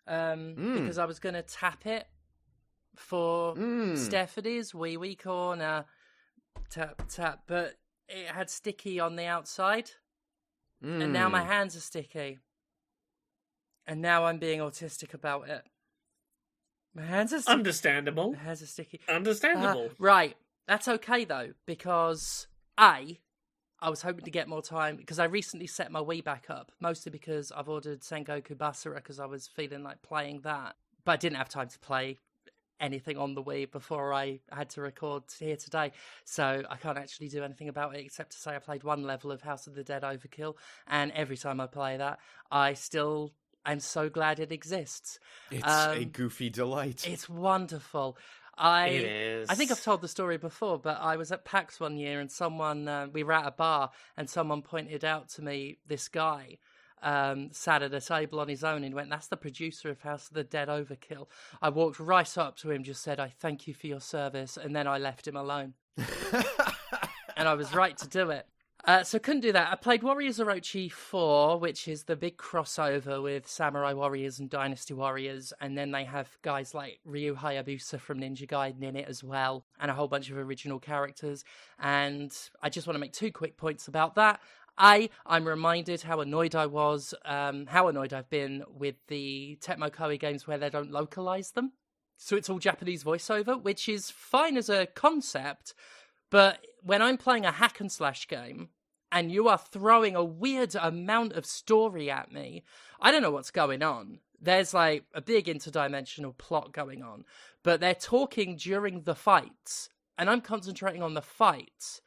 because I was going to tap it for Stephanie's wee corner. Tap, but it had sticky on the outside, and now my hands are sticky, and now I'm being autistic about it. My hands are Understandable. My hands are sticky. Understandable. Right, that's okay though, because I was hoping to get more time, because I recently set my Wii back up, mostly because I've ordered Sengoku Basara because I was feeling like playing that, but I didn't have time to play anything on the Wii before I had to record here today, so I can't actually do anything about it except to say I played one level of House of the Dead Overkill, and every time I play that, I'm so glad it exists. It's a goofy delight. It's wonderful. It is. I think I've told the story before, but I was at PAX one year and we were at a bar and someone pointed out to me this guy sat at a table on his own and went, "That's the producer of House of the Dead Overkill." I walked right up to him, just said, "I thank you for your service," and then I left him alone. And I was right to do it. So couldn't do that. I played Warriors Orochi 4, which is the big crossover with Samurai Warriors and Dynasty Warriors, and then they have guys like Ryu Hayabusa from Ninja Gaiden in it as well, and a whole bunch of original characters. And I just want to make 2 quick points about that. I'm reminded how annoyed I was, how annoyed I've been with the Tecmo Koei games where they don't localize them. So it's all Japanese voiceover, which is fine as a concept, but when I'm playing a hack and slash game, and you are throwing a weird amount of story at me, I don't know what's going on. There's like a big interdimensional plot going on, but they're talking during the fights, and I'm concentrating on the fights.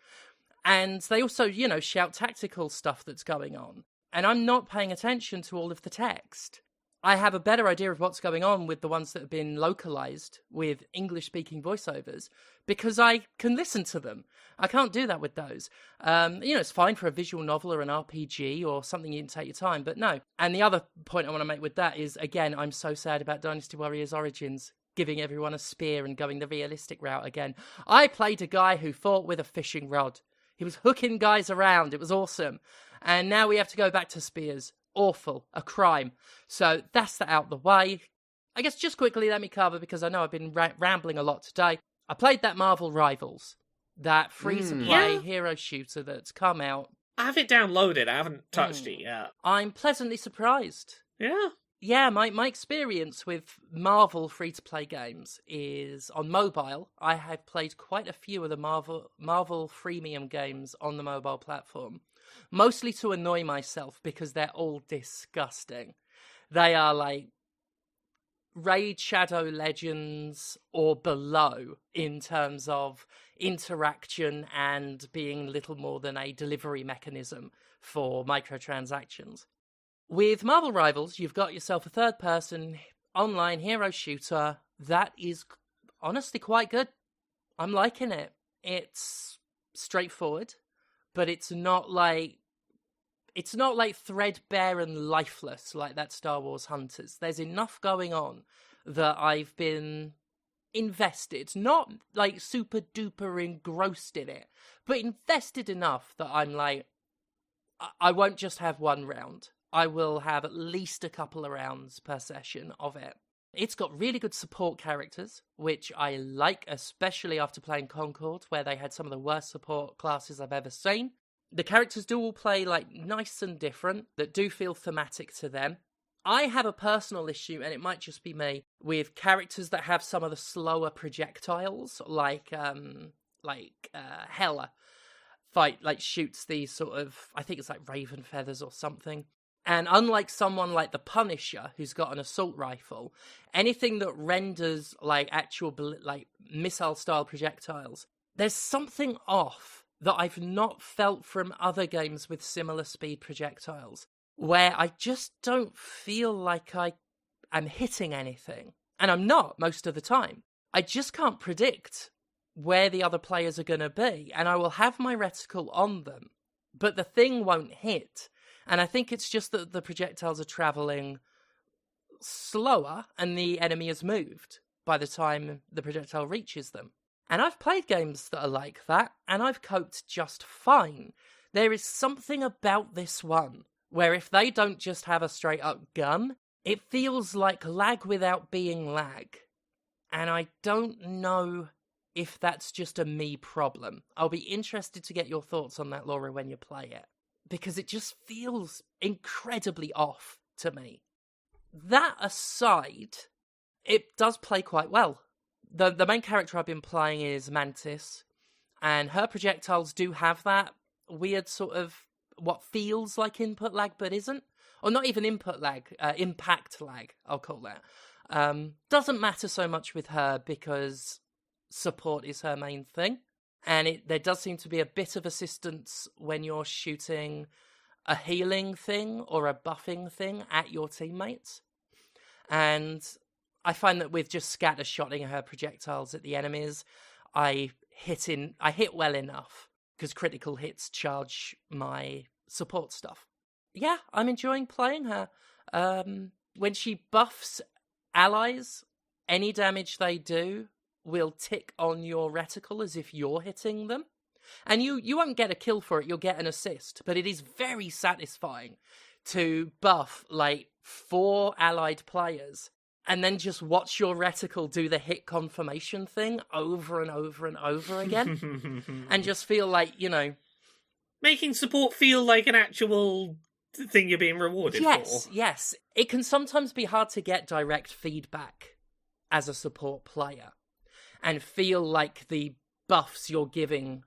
And they also, shout tactical stuff that's going on. And I'm not paying attention to all of the text. I have a better idea of what's going on with the ones that have been localized with English-speaking voiceovers because I can listen to them. I can't do that with those. It's fine for a visual novel or an RPG or something you can take your time, but no. And the other point I want to make with that is, again, I'm so sad about Dynasty Warriors Origins giving everyone a spear and going the realistic route again. I played a guy who fought with a fishing rod. He was hooking guys around. It was awesome. And now we have to go back to spears. Awful. A crime. So that's that out the way. I guess just quickly let me cover, because I know I've been rambling a lot today. I played that Marvel Rivals, that free-to-play hero shooter that's come out. I have it downloaded. I haven't touched it yet. I'm pleasantly surprised. Yeah. Yeah, my experience with Marvel free-to-play games is on mobile. I have played quite a few of the Marvel freemium games on the mobile platform, mostly to annoy myself because they're all disgusting. They are like Raid Shadow Legends or below in terms of interaction and being little more than a delivery mechanism for microtransactions. With Marvel Rivals, you've got yourself a third-person online hero shooter that is honestly quite good. I'm liking it. It's straightforward, but it's not like threadbare and lifeless like that Star Wars Hunters. There's enough going on that I've been invested, not like super duper engrossed in it, but invested enough that I'm like, I won't just have one round. I will have at least a couple of rounds per session of it. It's got really good support characters, which I like, especially after playing Concord, where they had some of the worst support classes I've ever seen. The characters do all play like nice and different, that do feel thematic to them. I have a personal issue, and it might just be me, with characters that have some of the slower projectiles, like Hela shoots these sort of, I think it's like raven feathers or something. And unlike someone like the Punisher, who's got an assault rifle, anything that renders like actual like missile-style projectiles, there's something off that I've not felt from other games with similar speed projectiles, where I just don't feel like I am hitting anything. And I'm not most of the time. I just can't predict where the other players are going to be, and I will have my reticle on them, but the thing won't hit. And I think it's just that the projectiles are travelling slower and the enemy has moved by the time the projectile reaches them. And I've played games that are like that, and I've coped just fine. There is something about this one where if they don't just have a straight up gun, it feels like lag without being lag. And I don't know if that's just a me problem. I'll be interested to get your thoughts on that, Laura, when you play it. Because it just feels incredibly off to me. That aside, it does play quite well. The main character I've been playing is Mantis, and her projectiles do have that weird sort of what feels like input lag but isn't. Or not even input lag, impact lag, I'll call that. Doesn't matter so much with her because support is her main thing. And there does seem to be a bit of assistance when you're shooting a healing thing or a buffing thing at your teammates. And I find that with just scattershotting her projectiles at the enemies, I hit well enough because critical hits charge my support stuff. Yeah, I'm enjoying playing her. When she buffs allies, any damage they do will tick on your reticle as if you're hitting them. And you won't get a kill for it, you'll get an assist. But it is very satisfying to buff, 4 allied players and then just watch your reticle do the hit confirmation thing over and over and over again. And just feel like, making support feel like an actual thing you're being rewarded for. Yes. It can sometimes be hard to get direct feedback as a support player and feel like the buffs you're giving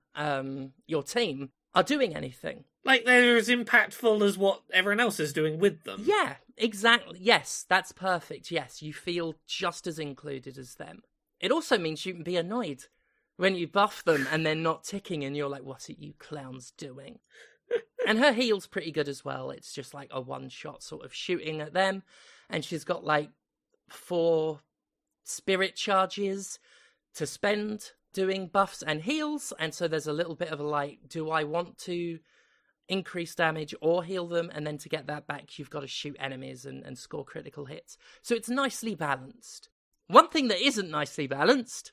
your team are doing anything. Like they're as impactful as what everyone else is doing with them. Yeah, exactly. Yes, that's perfect. Yes, you feel just as included as them. It also means you can be annoyed when you buff them and they're not ticking and you're like, what are you clowns doing? And her heal's pretty good as well. It's just like a one-shot sort of shooting at them. And she's got 4 spirit charges to spend doing buffs and heals. And so there's a little bit of do I want to increase damage or heal them? And then to get that back, you've got to shoot enemies and score critical hits. So it's nicely balanced. One thing that isn't nicely balanced,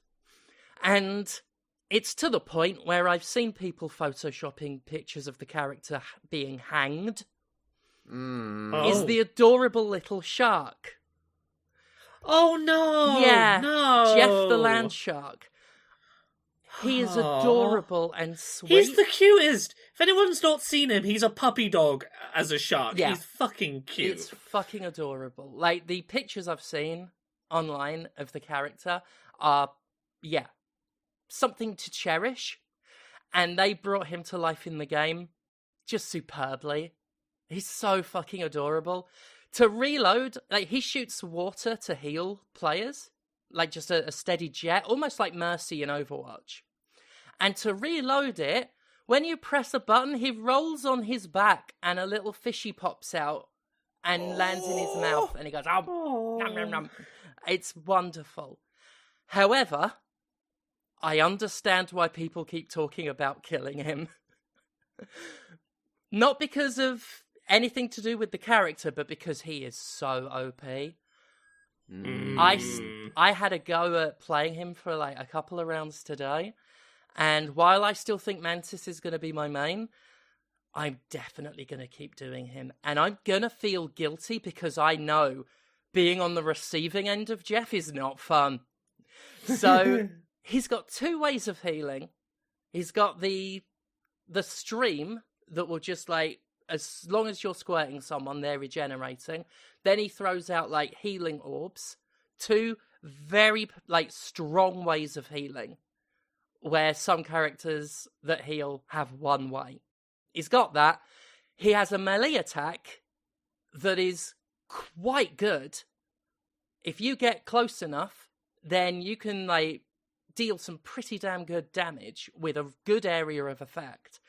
and it's to the point where I've seen people photoshopping pictures of the character being hanged, is the adorable little shark. Oh, no! Yeah, no! Jeff the land shark. He is adorable and sweet. He's the cutest! If anyone's not seen him, he's a puppy dog as a shark. Yeah. He's fucking cute. It's fucking adorable. The pictures I've seen online of the character are, something to cherish. And they brought him to life in the game just superbly. He's so fucking adorable. To reload, he shoots water to heal players. Just a steady jet, almost like Mercy in Overwatch. And to reload it, when you press a button, he rolls on his back and a little fishy pops out and lands in his mouth. And he goes, nom, nom, nom. It's wonderful. However, I understand why people keep talking about killing him. Not because of anything to do with the character, but because he is so OP. I had a go at playing him for a couple of rounds today, and while I still think Mantis is going to be my main, I'm definitely going to keep doing him, and I'm going to feel guilty because I know being on the receiving end of Jeff is not fun. So he's got 2 ways of healing. He's got the stream that will just as long as you're squirting someone, they're regenerating. Then he throws out healing orbs. 2 very strong ways of healing, where some characters that heal have 1 way. He's got that. He has a melee attack that is quite good. If you get close enough, then you can deal some pretty damn good damage with a good area of effect.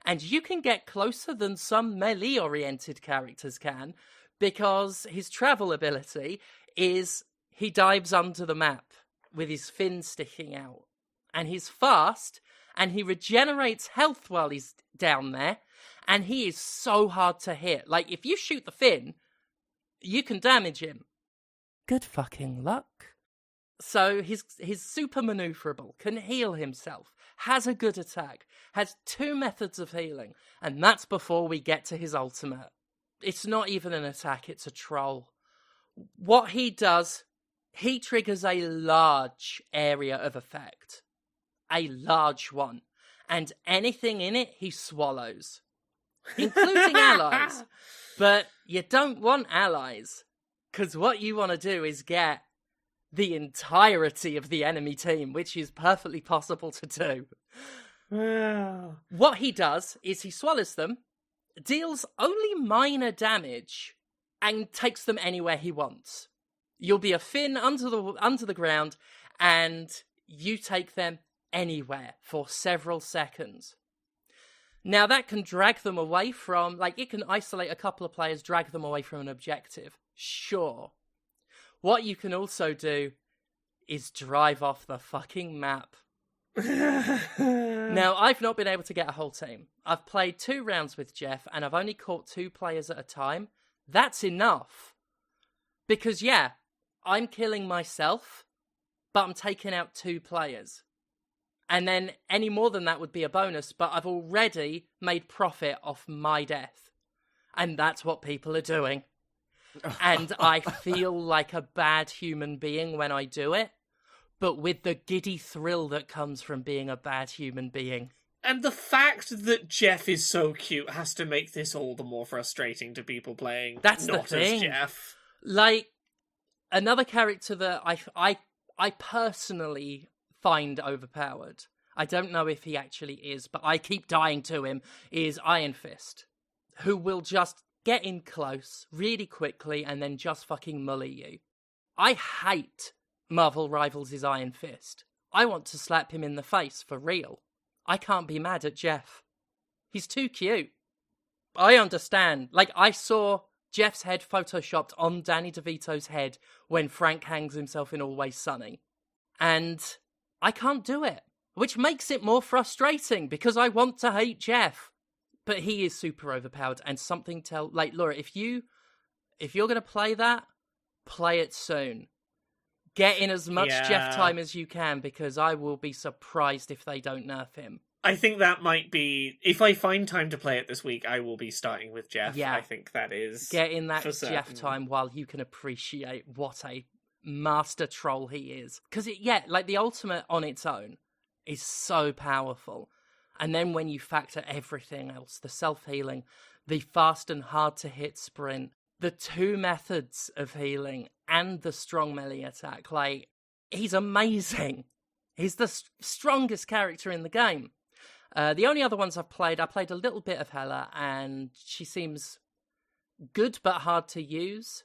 And you can get closer than some melee-oriented characters can, because his travel ability is he dives under the map with his fin sticking out. And he's fast, and he regenerates health while he's down there, and he is so hard to hit. If you shoot the fin, you can damage him. Good fucking luck. So he's super maneuverable, can heal himself, has a good attack, has 2 methods of healing, and that's before we get to his ultimate. It's not even an attack, it's a troll. What he does, he triggers a large area of effect. A large one. And anything in it, he swallows. Including allies. But you don't want allies. Because what you want to do is get the entirety of the enemy team, which is perfectly possible to do. What he does is he swallows them, deals only minor damage, and takes them anywhere he wants. You'll be a fin under the ground, and you take them anywhere for several seconds. Now that can drag them away from, it can isolate a couple of players, drag them away from an objective. Sure. What you can also do is drive off the fucking map. Now, I've not been able to get a whole team. I've played 2 rounds with Jeff, and I've only caught 2 players at a time. That's enough. Because, yeah, I'm killing myself, but I'm taking out 2 players. And then any more than that would be a bonus, but I've already made profit off my death. And that's what people are doing. And I feel like a bad human being when I do it, but with the giddy thrill that comes from being a bad human being. And the fact that Jeff is so cute has to make this all the more frustrating to people playing That's not the thing. as Jeff. Another character that I personally find overpowered, I don't know if he actually is, but I keep dying to him, is Iron Fist, who will just get in close really quickly and then just fucking mully you. I hate Marvel Rivals' Iron Fist. I want to slap him in the face for real. I can't be mad at Jeff. He's too cute. I understand. I saw Jeff's head photoshopped on Danny DeVito's head when Frank hangs himself in Always Sunny. And I can't do it, which makes it more frustrating because I want to hate Jeff. But he is super overpowered, and something Laura, if you're going to play that, play it soon. Get in as much Jeff time as you can, because I will be surprised if they don't nerf him. I think that might be... If I find time to play it this week, I will be starting with Jeff. Yeah. I think that is... Get in that Jeff time while you can appreciate what a master troll he is. Because, the ultimate on its own is so powerful. And then when you factor everything else, the self-healing, the fast and hard-to-hit sprint, the 2 methods of healing, and the strong melee attack, he's amazing. He's the strongest character in the game. The only other ones I played a little bit of Hela, and she seems good but hard to use.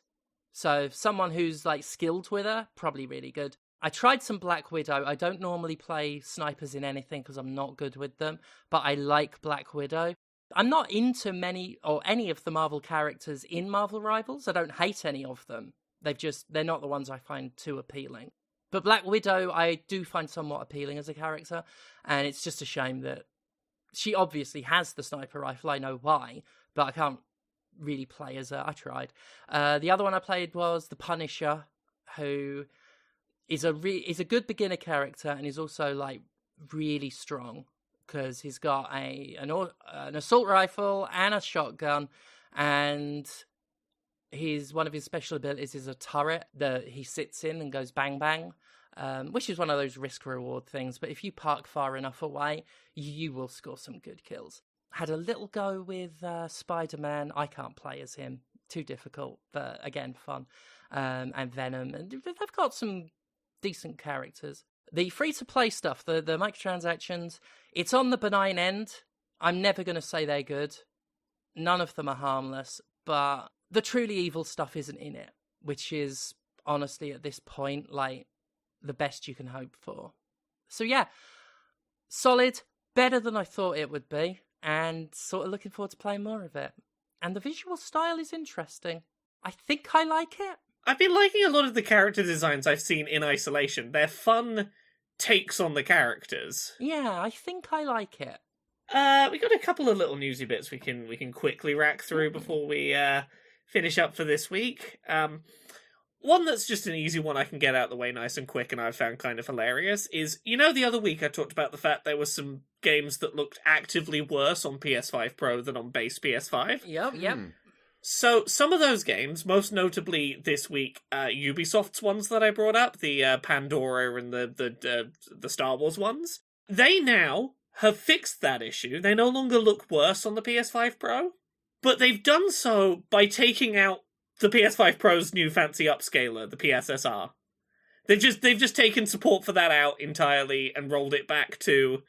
So someone who's skilled with her, probably really good. I tried some Black Widow. I don't normally play snipers in anything because I'm not good with them, but I like Black Widow. I'm not into any of the Marvel characters in Marvel Rivals. I don't hate any of them. They're not the ones I find too appealing. But Black Widow, I do find somewhat appealing as a character, and it's just a shame that she obviously has the sniper rifle. I know why, but I can't really play as her. I tried. The other one I played was the Punisher, who is a good beginner character, and is also really strong because he's got an assault rifle and a shotgun, and one of his special abilities is a turret that he sits in and goes bang bang, which is one of those risk reward things. But if you park far enough away, you will score some good kills. Had a little go with Spider-Man. I can't play as him; too difficult. But again, fun. And Venom, and they've got some decent characters. The free-to-play stuff, the microtransactions, it's on the benign end. I'm never going to say they're good. None of them are harmless, but the truly evil stuff isn't in it, which is, honestly, at this point, the best you can hope for. So yeah, solid, better than I thought it would be, and sort of looking forward to playing more of it. And the visual style is interesting. I think I like it. I've been liking a lot of the character designs I've seen in isolation. They're fun takes on the characters. Yeah, I think I like it. We got a couple of little newsy bits we can quickly rack through before we finish up for this week. one that's just an easy one I can get out the way nice and quick and I've found kind of hilarious is, the other week I talked about the fact there were some games that looked actively worse on PS5 Pro than on base PS5. Yep. So some of those games, most notably this week, Ubisoft's ones that I brought up, the Pandora and the Star Wars ones, they now have fixed that issue. They no longer look worse on the PS5 Pro, but they've done so by taking out the PS5 Pro's new fancy upscaler, the PSSR. They've just taken support for that out entirely and rolled it back to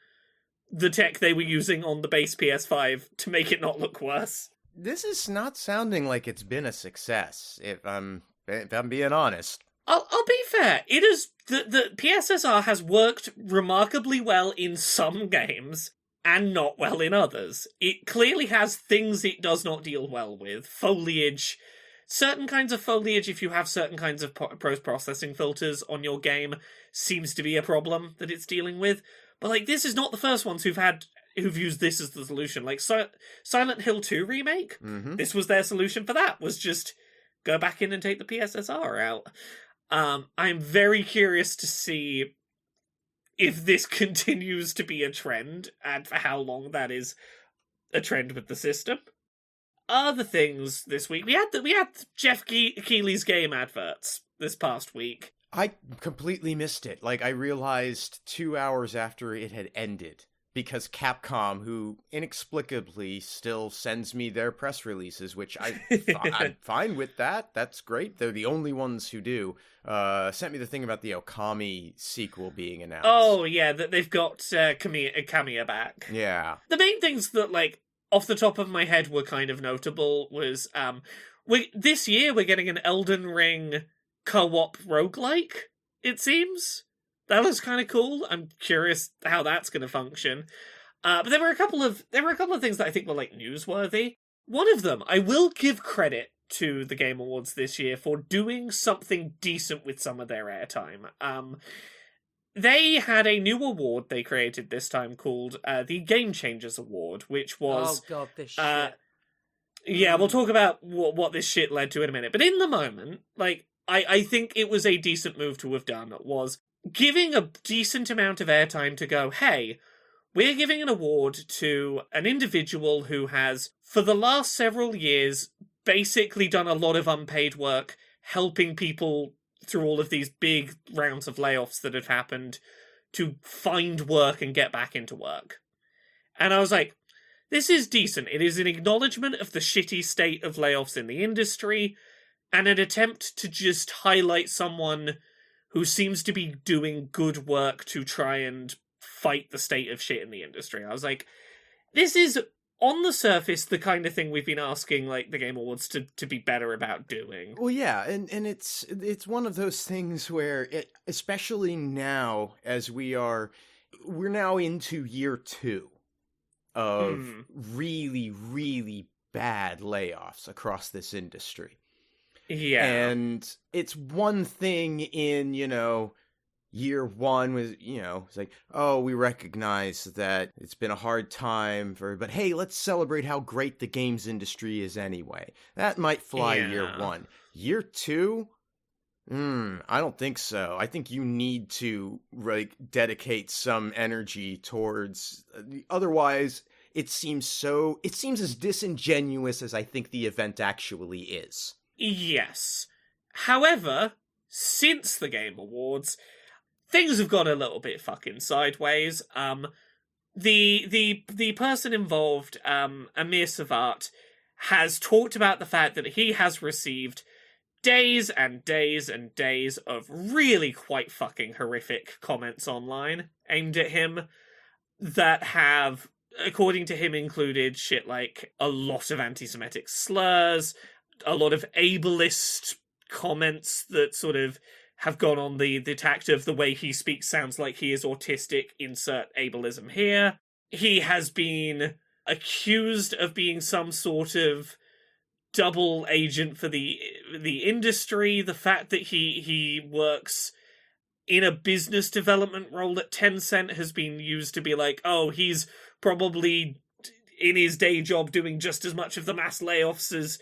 the tech they were using on the base PS5 to make it not look worse. This is not sounding like it's been a success, if I'm being honest. I'll be fair. It is the PSSR has worked remarkably well in some games and not well in others. It clearly has things it does not deal well with. Foliage. Certain kinds of foliage, if you have certain kinds of post-processing filters on your game, seems to be a problem that it's dealing with. But, this is not the first ones who've used this as the solution. Silent Hill 2 remake, This was their solution for that, was just go back in and take the PSSR out. I'm very curious to see if this continues to be a trend, and for how long that is a trend with the system. Other things this week, we had Jeff Keighley's game adverts this past week. I completely missed it. I realized 2 hours after it had ended, because Capcom, who inexplicably still sends me their press releases, which I'm fine with that. That's great. They're the only ones who do. Sent me the thing about the Okami sequel being announced. Oh, yeah, that they've got Kamiya back. Yeah. The main things that, off the top of my head were kind of notable was, this year we're getting an Elden Ring co-op roguelike, it seems. That looks kind of cool. I'm curious how that's going to function. But there were a couple of things that I think were newsworthy. One of them, I will give credit to the Game Awards this year for doing something decent with some of their airtime. They had a new award they created this time called the Game Changers Award, which was... Oh god, this shit. Yeah, we'll talk about what this shit led to in a minute. But in the moment, I think it was a decent move to have done, was giving a decent amount of airtime to go, hey, we're giving an award to an individual who has, for the last several years, basically done a lot of unpaid work, helping people through all of these big rounds of layoffs that have happened to find work and get back into work. And I was like, this is decent. It is an acknowledgement of the shitty state of layoffs in the industry and an attempt to just highlight someone who seems to be doing good work to try and fight the state of shit in the industry. I was like, this is, on the surface, the kind of thing we've been asking, the Game Awards to be better about doing. Well, yeah, and it's one of those things where, especially now, as we're now into year 2 of really, really bad layoffs across this industry. Yeah. And it's one thing in, year 1 was, it's like, oh, we recognize that it's been a hard time but hey, let's celebrate how great the games industry is anyway. That might fly year 1. Year 2? I don't think so. I think you need to dedicate some energy towards, otherwise it seems as disingenuous as I think the event actually is. Yes. However, since the Game Awards, things have gone a little bit fucking sideways. The person involved, Amir Savart, has talked about the fact that he has received days and days and days of really quite fucking horrific comments online aimed at him that have, according to him, included shit like a lot of anti-Semitic slurs, a lot of ableist comments that sort of have gone on the tact of the way he speaks sounds like he is autistic, insert ableism here. He has been accused of being some sort of double agent for the industry. The fact that he works in a business development role at Tencent has been used to be like, oh, he's probably in his day job doing just as much of the mass layoffs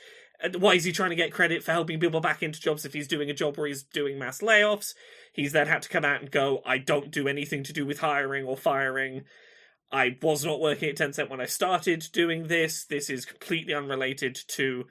Why is he trying to get credit for helping people back into jobs if he's doing a job where he's doing mass layoffs? He's then had to come out and go, I don't do anything to do with hiring or firing. I was not working at Tencent when I started doing this. This is completely unrelated to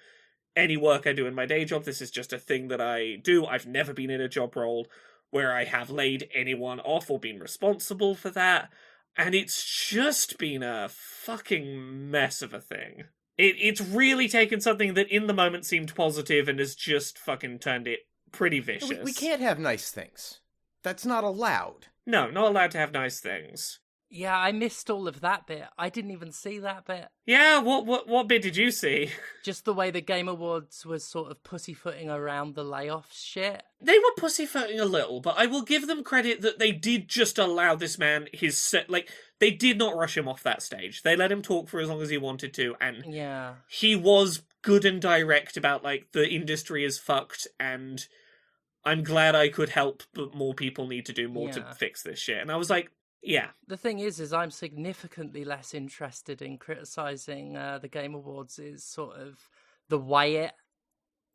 any work I do in my day job. This is just a thing that I do. I've never been in a job role where I have laid anyone off or been responsible for that. And it's just been a fucking mess of a thing. It's really taken something that in the moment seemed positive and has just fucking turned it pretty vicious. We can't have nice things. That's not allowed. No, not allowed to have nice things. Yeah, I missed all of that bit. I didn't even see that bit. Yeah, what bit did you see? Just the way the Game Awards was sort of pussyfooting around the layoffs shit. They were pussyfooting a little, but I will give them credit that they did just allow this man his set. Like, they did not rush him off that stage. They let him talk for as long as he wanted to, and he was good and direct about, like, the industry is fucked, and I'm glad I could help, but more people need to do more to fix this shit. And I was like, yeah. The thing is I'm significantly less interested in criticising the Game Awards is sort of the way it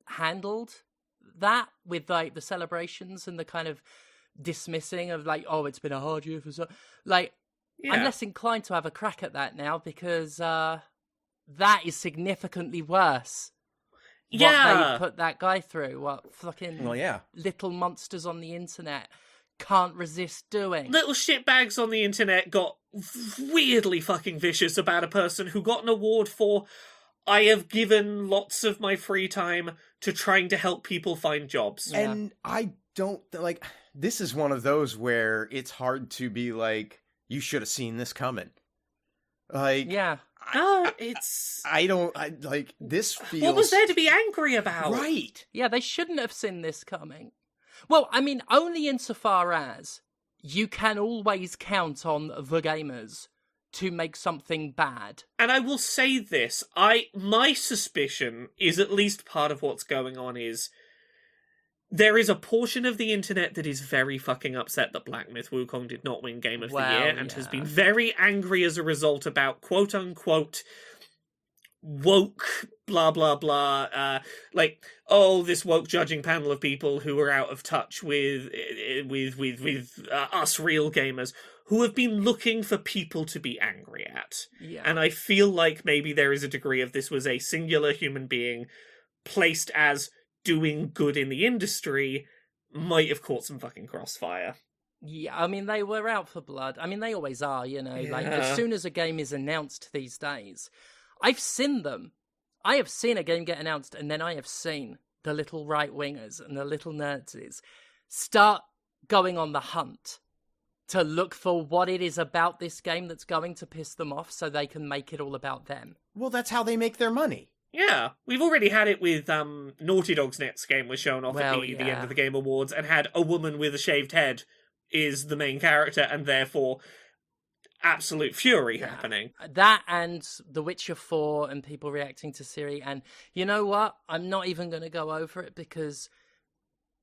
handled that with, like, the celebrations and the kind of dismissing of, like, oh, it's been a hard year for so... Like, I'm less inclined to have a crack at that now because that is significantly worse. What they put that guy through, what fucking little monsters on the internet can't resist doing. Little shitbags on the internet got weirdly fucking vicious about a person who got an award for, I have given lots of my free time to trying to help people find jobs. And I don't, like, this is one of those where it's hard to be like, you should have seen this coming. Like, this feels... What was there to be angry about? Right. Yeah, they shouldn't have seen this coming. Well, I mean, only insofar as you can always count on the gamers to make something bad. And I will say this, my suspicion is at least part of what's going on is there is a portion of the internet that is very fucking upset that Black Myth Wukong did not win Game of the Year and has been very angry as a result about quote-unquote woke blah blah blah, like, oh, this woke judging panel of people who are out of touch with us real gamers who have been looking for people to be angry at. And I feel like maybe there is a degree of this was a singular human being placed as doing good in the industry might have caught some fucking crossfire. Yeah, I mean, they were out for blood. I mean, they always are, you know, like, as soon as a game is announced these days, I've seen them. I have seen a game get announced, and then I have seen the little right-wingers and the little nerdzis start going on the hunt to look for what it is about this game that's going to piss them off so they can make it all about them. Well, that's how they make their money. Yeah, we've already had it with Naughty Dog's next game was shown off at the end of the Game Awards and had a woman with a shaved head is the main character and therefore absolute fury happening. That and The Witcher 4 and people reacting to Ciri, and you know what? I'm not even going to go over it because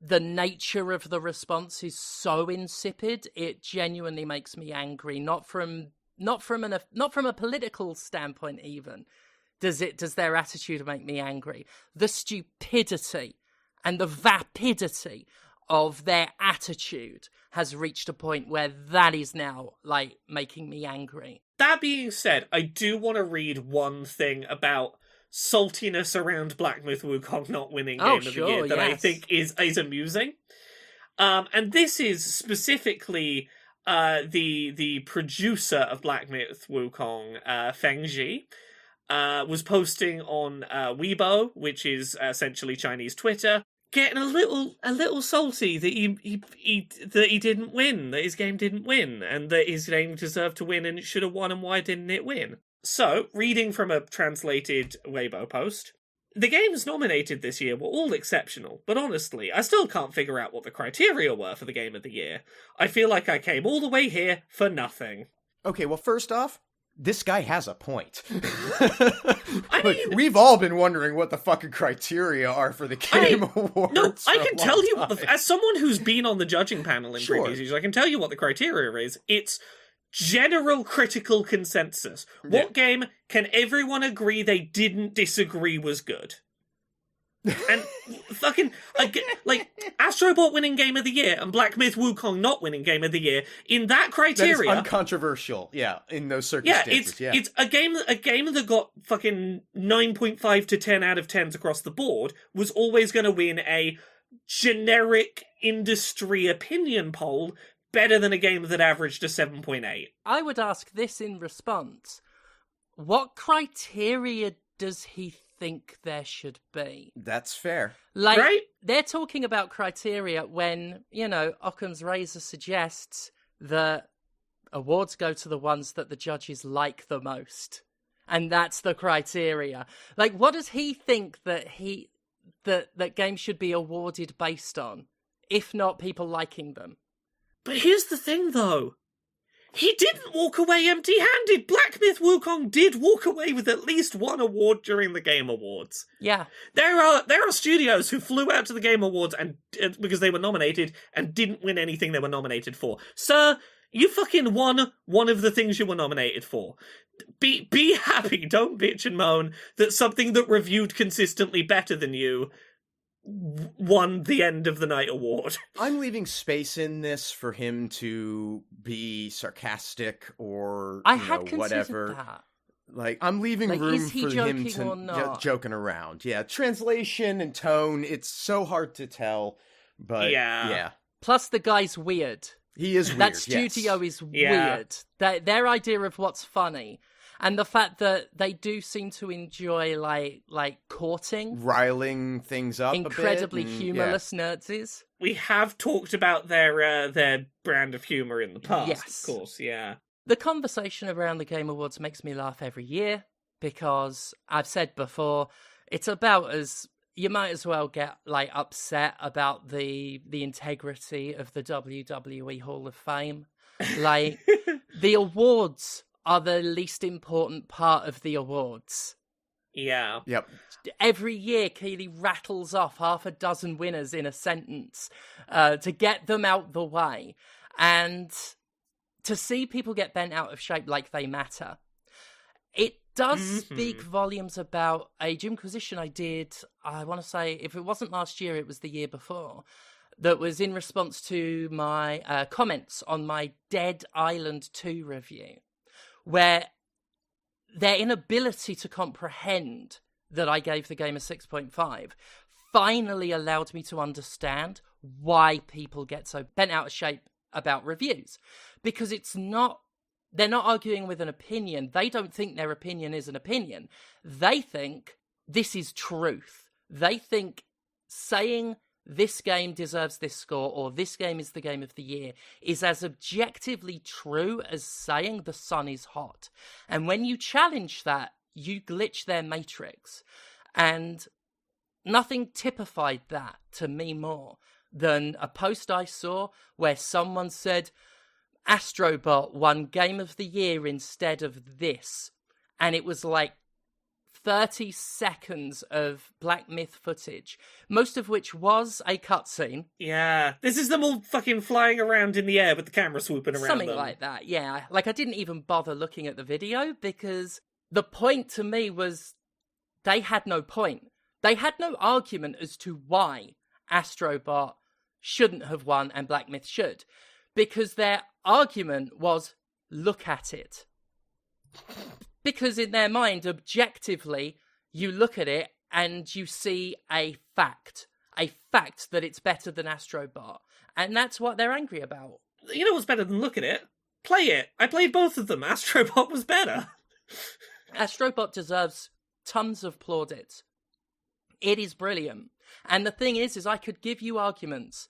the nature of the response is so insipid. It genuinely makes me angry, not from a political standpoint even. Does their attitude make me angry? The stupidity and the vapidity of their attitude has reached a point where that is now, like, making me angry. That being said, I do want to read one thing about saltiness around Black Myth Wukong not winning Game of the Year that I think is amusing. And this is specifically the producer of Black Myth Wukong, Feng Ji, was posting on Weibo, which is essentially Chinese Twitter, getting a little salty that he didn't win, that his game didn't win, and that his game deserved to win and it should have won, and why didn't it win? So, reading from a translated Weibo post, the games nominated this year were all exceptional, but honestly, I still can't figure out what the criteria were for the Game of the Year. I feel like I came all the way here for nothing. Okay, well, first off, this guy has a point. I mean, we've all been wondering what the fucking criteria are for the Game Awards. No, I can tell you, as someone who's been on the judging panel in previous years, I can tell you what the criteria is. It's general critical consensus. What game can everyone agree they didn't disagree was good? And fucking, like, Astrobot winning Game of the Year and Black Myth Wukong not winning Game of the Year, in that criteria... That is uncontroversial, in those circumstances, It's a game that got fucking 9.5 to 10 out of 10s across the board was always going to win a generic industry opinion poll better than a game that averaged a 7.8. I would ask this in response. What criteria does he think there should be? That's fair. Like, right? They're talking about criteria when, Occam's razor suggests that awards go to the ones that the judges like the most. And that's the criteria. Like, what does he think that that games should be awarded based on, if not people liking them? But here's the thing, though. He didn't walk away empty-handed. Black Myth Wukong did walk away with at least one award during the Game Awards. Yeah. There are studios who flew out to the Game Awards and because they were nominated and didn't win anything they were nominated for. Sir, you fucking won one of the things you were nominated for. Be happy. Don't bitch and moan that something that reviewed consistently better than you won the End of the Night award. I'm leaving space in this for him to be sarcastic or whatever. That. Like, I'm leaving room for him to joking around. Yeah, translation and tone, it's so hard to tell. But yeah. Plus, the guy's weird. He is weird. That studio is weird. Their idea of what's funny. And the fact that they do seem to enjoy, like courting. Riling things up incredibly a bit. Humorless nerdzis. We have talked about their brand of humour in the past, yes. Of course, yeah. The conversation around the Game Awards makes me laugh every year, because I've said before, it's about as... You might as well get, upset about the integrity of the WWE Hall of Fame. The awards are the least important part of the awards. Yeah. Yep. Every year, Keighley rattles off half a dozen winners in a sentence to get them out the way. And to see people get bent out of shape like they matter, it does speak volumes about a Jimquisition I did, I want to say, if it wasn't last year, it was the year before, that was in response to my comments on my Dead Island 2 review, where their inability to comprehend that I gave the game a 6.5 finally allowed me to understand why people get so bent out of shape about reviews. Because they're not arguing with an opinion. They don't think their opinion is an opinion. They think this is truth. They think saying this game deserves this score or this game is the game of the year is as objectively true as saying the sun is hot. And when you challenge that, you glitch their matrix. And nothing typified that to me more than a post I saw where someone said, Astrobot won Game of the Year instead of this. And it was 30 seconds of Black Myth footage, most of which was a cutscene. Yeah. This is them all fucking flying around in the air with the camera swooping around Something them. like that, yeah. I didn't even bother looking at the video because the point to me was they had no point. They had no argument as to why Astrobot shouldn't have won and Black Myth should. Because their argument was, look at it. Because in their mind, objectively, you look at it and you see a fact that it's better than Astrobot. And that's what they're angry about. You know what's better than look at it? Play it. I played both of them. Astrobot was better. Astrobot deserves tons of plaudits. It is brilliant. And the thing is I could give you arguments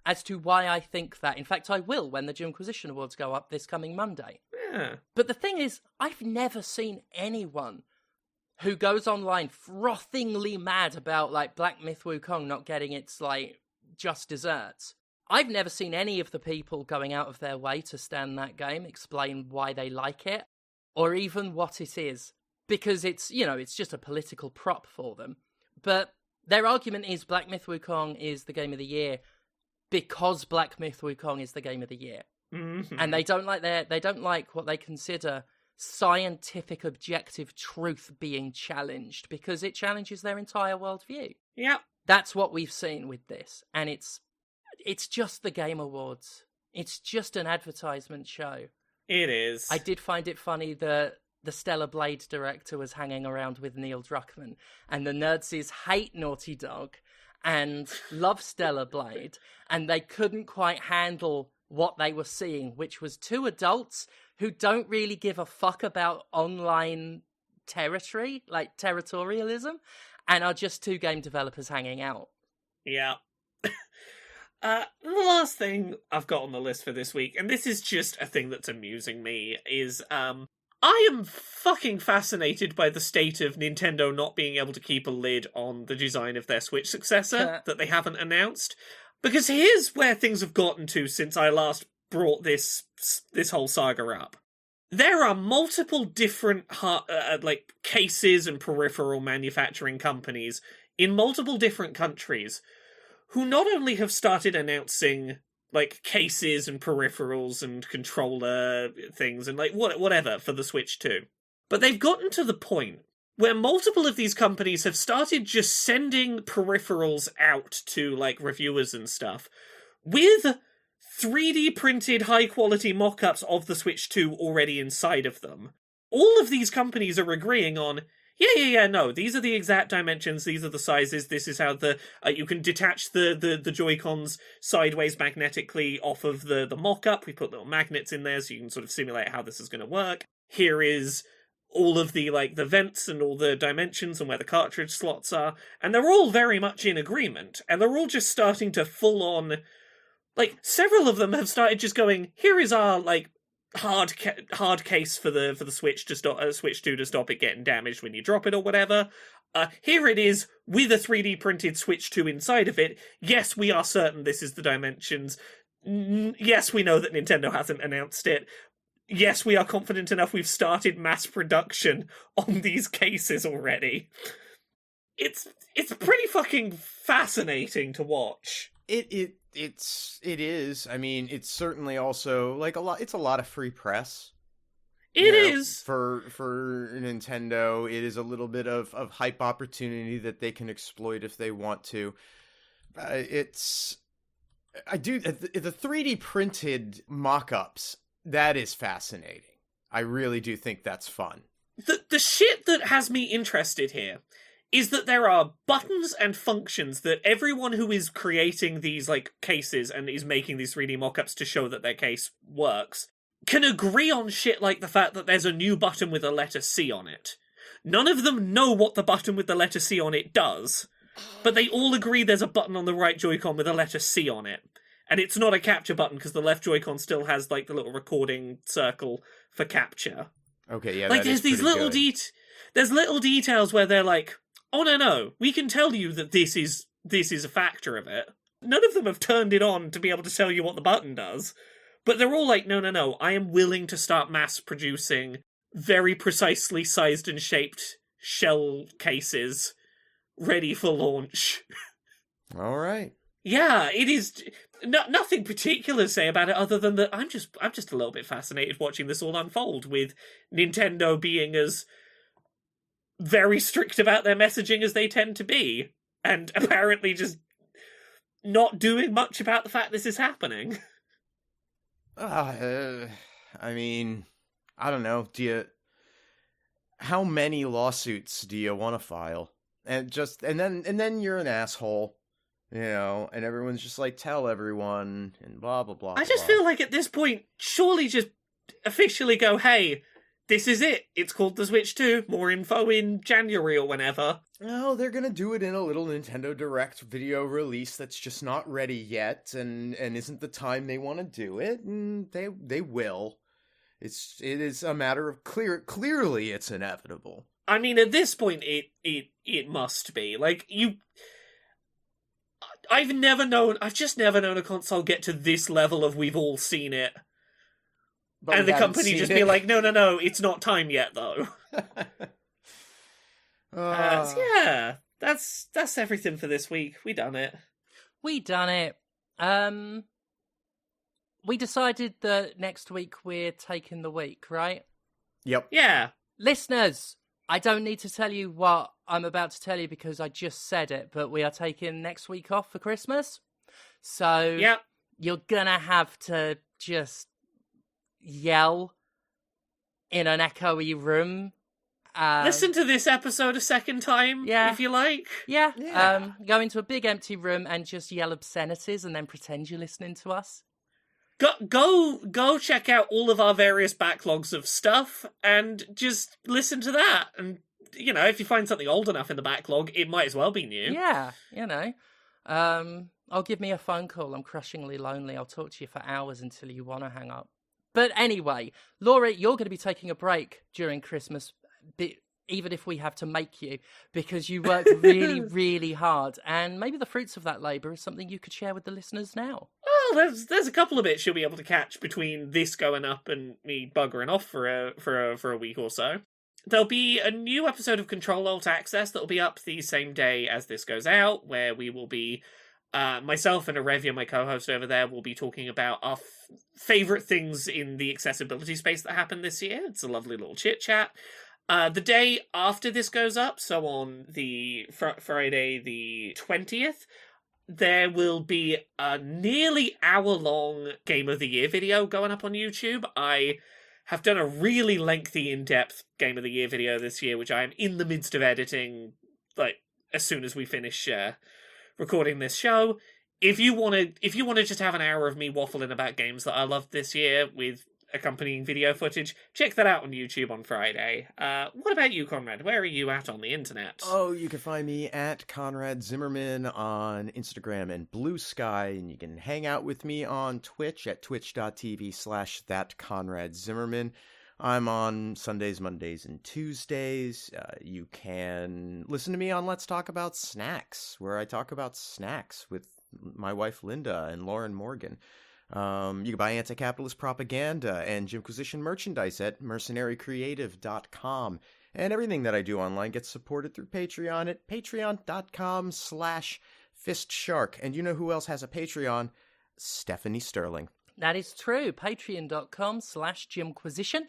as to why I think that. In fact, I will when the Jimquisition Awards go up this coming Monday. Yeah. But the thing is, I've never seen anyone who goes online frothingly mad about, Black Myth Wukong not getting its, just desserts. I've never seen any of the people going out of their way to stand that game, explain why they like it, or even what it is. Because it's, it's just a political prop for them. But their argument is Black Myth Wukong is the game of the year because Black Myth Wukong is the game of the year. Mm-hmm. And they don't like what they consider scientific objective truth being challenged, because it challenges their entire worldview. Yeah. That's what we've seen with this, and it's just the Game Awards. It's just an advertisement show. It is. I did find it funny that the Stellar Blade director was hanging around with Neil Druckmann, and the nerdzis hate Naughty Dog and love Stellar Blade, and they couldn't quite handle what they were seeing, which was two adults who don't really give a fuck about online territory, like territorialism, and are just two game developers hanging out. Yeah. The last thing I've got on the list for this week, and this is just a thing that's amusing me, is I am fucking fascinated by the state of Nintendo not being able to keep a lid on the design of their Switch successor that they haven't announced. Because here's where things have gotten to since I last brought this whole saga up. There are multiple different cases and peripheral manufacturing companies in multiple different countries who not only have started announcing like cases and peripherals and controller things and like whatever for the Switch 2, but they've gotten to the point where multiple of these companies have started just sending peripherals out to like reviewers and stuff with 3D printed high quality mock-ups of the Switch 2 already inside of them. All of these companies are agreeing on, no, these are the exact dimensions, these are the sizes, this is how the you can detach the Joy-Cons sideways magnetically off of the mock-up. We put little magnets in there so you can sort of simulate how this is going to work. Here is all of the the vents and all the dimensions and where the cartridge slots are, and they're all very much in agreement, and they're all just starting to full on, several of them have started just going, here is our hard case for the Switch to stop Switch 2 to stop it getting damaged when you drop it or whatever. Here it is with a 3D printed Switch 2 inside of it. Yes, we are certain this is the dimensions. Yes, we know that Nintendo hasn't announced it. Yes, we are confident enough we've started mass production on these cases already. It's pretty fucking fascinating to watch. It is. I mean, it's certainly also it's a lot of free press. It is for Nintendo. It is a little bit of hype opportunity that they can exploit if they want to. The 3D printed mock-ups, that is fascinating. I really do think that's fun. The shit that has me interested here is that there are buttons and functions that everyone who is creating these cases and is making these 3D mock-ups to show that their case works can agree on shit like the fact that there's a new button with a letter C on it. None of them know what the button with the letter C on it does, but they all agree there's a button on the right Joy-Con with a letter C on it. And it's not a capture button because the left Joy-Con still has the little recording circle for capture. Okay, yeah, there's these little there's little details where they're oh no, we can tell you that this is a factor of it. None of them have turned it on to be able to tell you what the button does. But they're all no, I am willing to start mass producing very precisely sized and shaped shell cases ready for launch. All right. Yeah, it is nothing particular to say about it other than that I'm just a little bit fascinated watching this all unfold, with Nintendo being as very strict about their messaging as they tend to be, and apparently just not doing much about the fact this is happening. I mean, I don't know. How many lawsuits do you want to file? And then you're an asshole, and everyone's just tell everyone and blah blah blah. I just feel like at this point, surely just officially go, hey, this is it. It's called the Switch 2. More info in January or whenever. No, they're gonna do it in a little Nintendo Direct video release that's just not ready yet, and isn't the time they want to do it. And they will. It is a matter of clearly it's inevitable. I mean, at this point, it must be. I've just never known a console get to this level of we've all seen it. But and the company just be no, it's not time yet, though. Yeah, that's everything for this week. We done it. We decided that next week we're taking the week, right? Yep. Yeah. Listeners, I don't need to tell you what I'm about to tell you because I just said it, but we are taking next week off for Christmas. So Yep. you're going to have to just yell in an echoey room. Listen to this episode a second time, if you like. Yeah. Go into a big empty room and just yell obscenities and then pretend you're listening to us. Go check out all of our various backlogs of stuff and just listen to that. And, you know, if you find something old enough in the backlog, it might as well be new. Yeah, you know. I'll give me a phone call. I'm crushingly lonely. I'll talk to you for hours until you want to hang up. But anyway, Laura, you're going to be taking a break during Christmas, even if we have to make you, because you worked really, really hard. And maybe the fruits of that labour is something you could share with the listeners now. Well, there's a couple of bits you'll be able to catch between this going up and me buggering off for a week or so. There'll be a new episode of Control Alt Access that'll be up the same day as this goes out, where we will be myself and Arevia, my co-host over there, will be talking about our favourite things in the accessibility space that happened this year. It's a lovely little chit-chat. The day after this goes up, so on the Friday the 20th, there will be a nearly hour-long Game of the Year video going up on YouTube. I have done a really lengthy, in-depth Game of the Year video this year, which I am in the midst of editing, like, as soon as we finish recording this show. If you want to just have an hour of me waffling about games that I loved this year with accompanying video footage, check that out on YouTube on Friday. What about you, Conrad? Where are you at on the internet? Oh, you can find me at Conrad Zimmerman on Instagram and Blue Sky, and you can hang out with me on Twitch at twitch.tv/thatconradzimmerman. I'm on Sundays, Mondays, and Tuesdays. You can listen to me on Let's Talk About Snacks, where I talk about snacks with my wife Linda and Lauren Morgan. You can buy anti-capitalist propaganda and Jimquisition merchandise at mercenarycreative.com. And everything that I do online gets supported through Patreon at patreon.com/fistshark. And you know who else has a Patreon? Stephanie Sterling. That is true. Patreon.com/Jimquisition,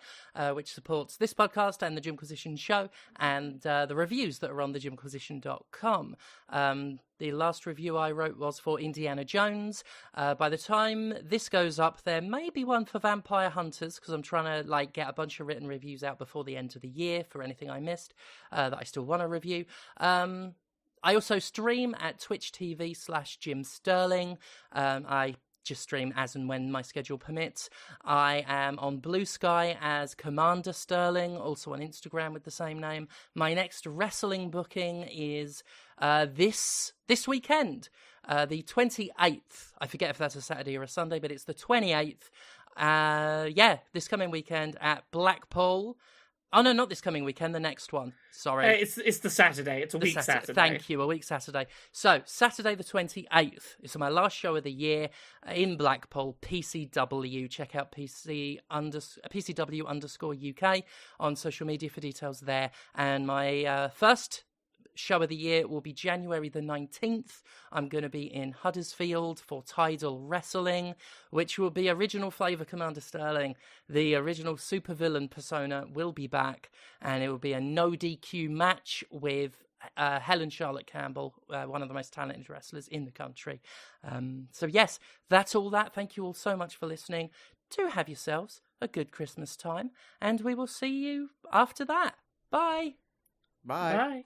which supports this podcast and the Jimquisition show and the reviews that are on the Jimquisition.com. The last review I wrote was for Indiana Jones. By the time this goes up, there may be one for Vampire Hunters, because I'm trying to get a bunch of written reviews out before the end of the year for anything I missed that I still want to review. I also stream at Twitch TV/Jim Sterling. I just stream as and when my schedule permits. I am on Blue Sky as Commander Sterling, also on Instagram with the same name. My next wrestling booking is this weekend, the 28th. I forget if that's a Saturday or a Sunday, but it's the 28th. This coming weekend at Blackpool. Oh, no, not this coming weekend, the next one. Sorry. It's the Saturday. It's a week Saturday. Thank you, a week Saturday. So, Saturday the 28th is my last show of the year in Blackpool, PCW. Check out PCW_UK on social media for details there. And my first show of the year will be January the 19th. I'm going to be in Huddersfield for Tidal Wrestling, which will be original flavour Commander Sterling. The original supervillain persona will be back, and it will be a no DQ match with Helen Charlotte Campbell, one of the most talented wrestlers in the country. So yes, that's all that. Thank you all so much for listening. Do have yourselves a good Christmas time, and we will see you after that. Bye. Bye. Bye.